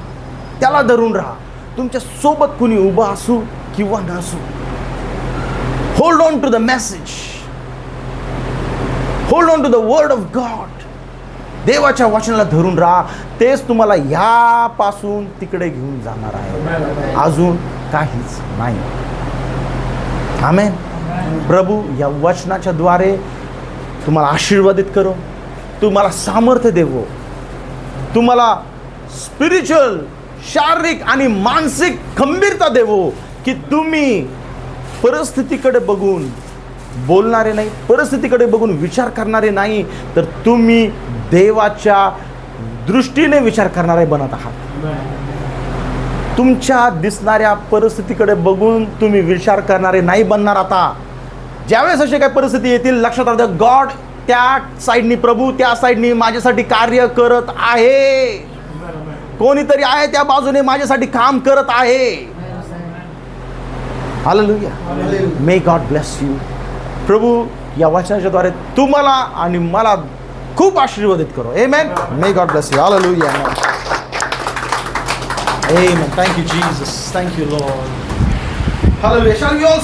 त्याला धरून राहा. तुमच्या सोबत कुणी उभा असू किंवा नसू, hold on to the message. Hold on to the word of God. देवाच्या वचनाला धरून राहा. तेच तुम्हाला ह्यापासून तिकडे घेऊन जाणार आहे, अजून काहीच नाही. आमेन. प्रभू या वचनाच्या द्वारे तुम्हाला आशीर्वादित करो, तुम्हाला सामर्थ्य देवो, तुम्हाला स्पिरिच्युअल, शारीरिक आणि मानसिक खंबीरता देवो की तुम्ही परिस्थितीकडे बघून बोलणारे नाही, परिस्थितीकडे बघून विचार करणारे नाही, तर तुम्ही देवाच्या दृष्टीने विचार करणारे बनत आहात. तुमच्या दिसणाऱ्या परिस्थितीकडे बघून तुम्ही विचार करणारे नाही बनणार. आता ज्यावेळेस अशी काही परिस्थिती येतील, लक्षात राहू द्या, गॉड त्या साईडनी, प्रभू त्या साईडनी माझ्यासाठी कार्य करत आहे. कोणीतरी आहे त्या बाजूने माझ्यासाठी काम करत आहे. हालेलुया. May God bless you. प्रभू या वचनाच्या द्वारे तुम्हाला आणि मला खूप आशीर्वादित करो. Amen. May God bless you. Hallelujah. Amen. Thank you, Jesus. Thank you, Lord. Hallelujah. Shall we all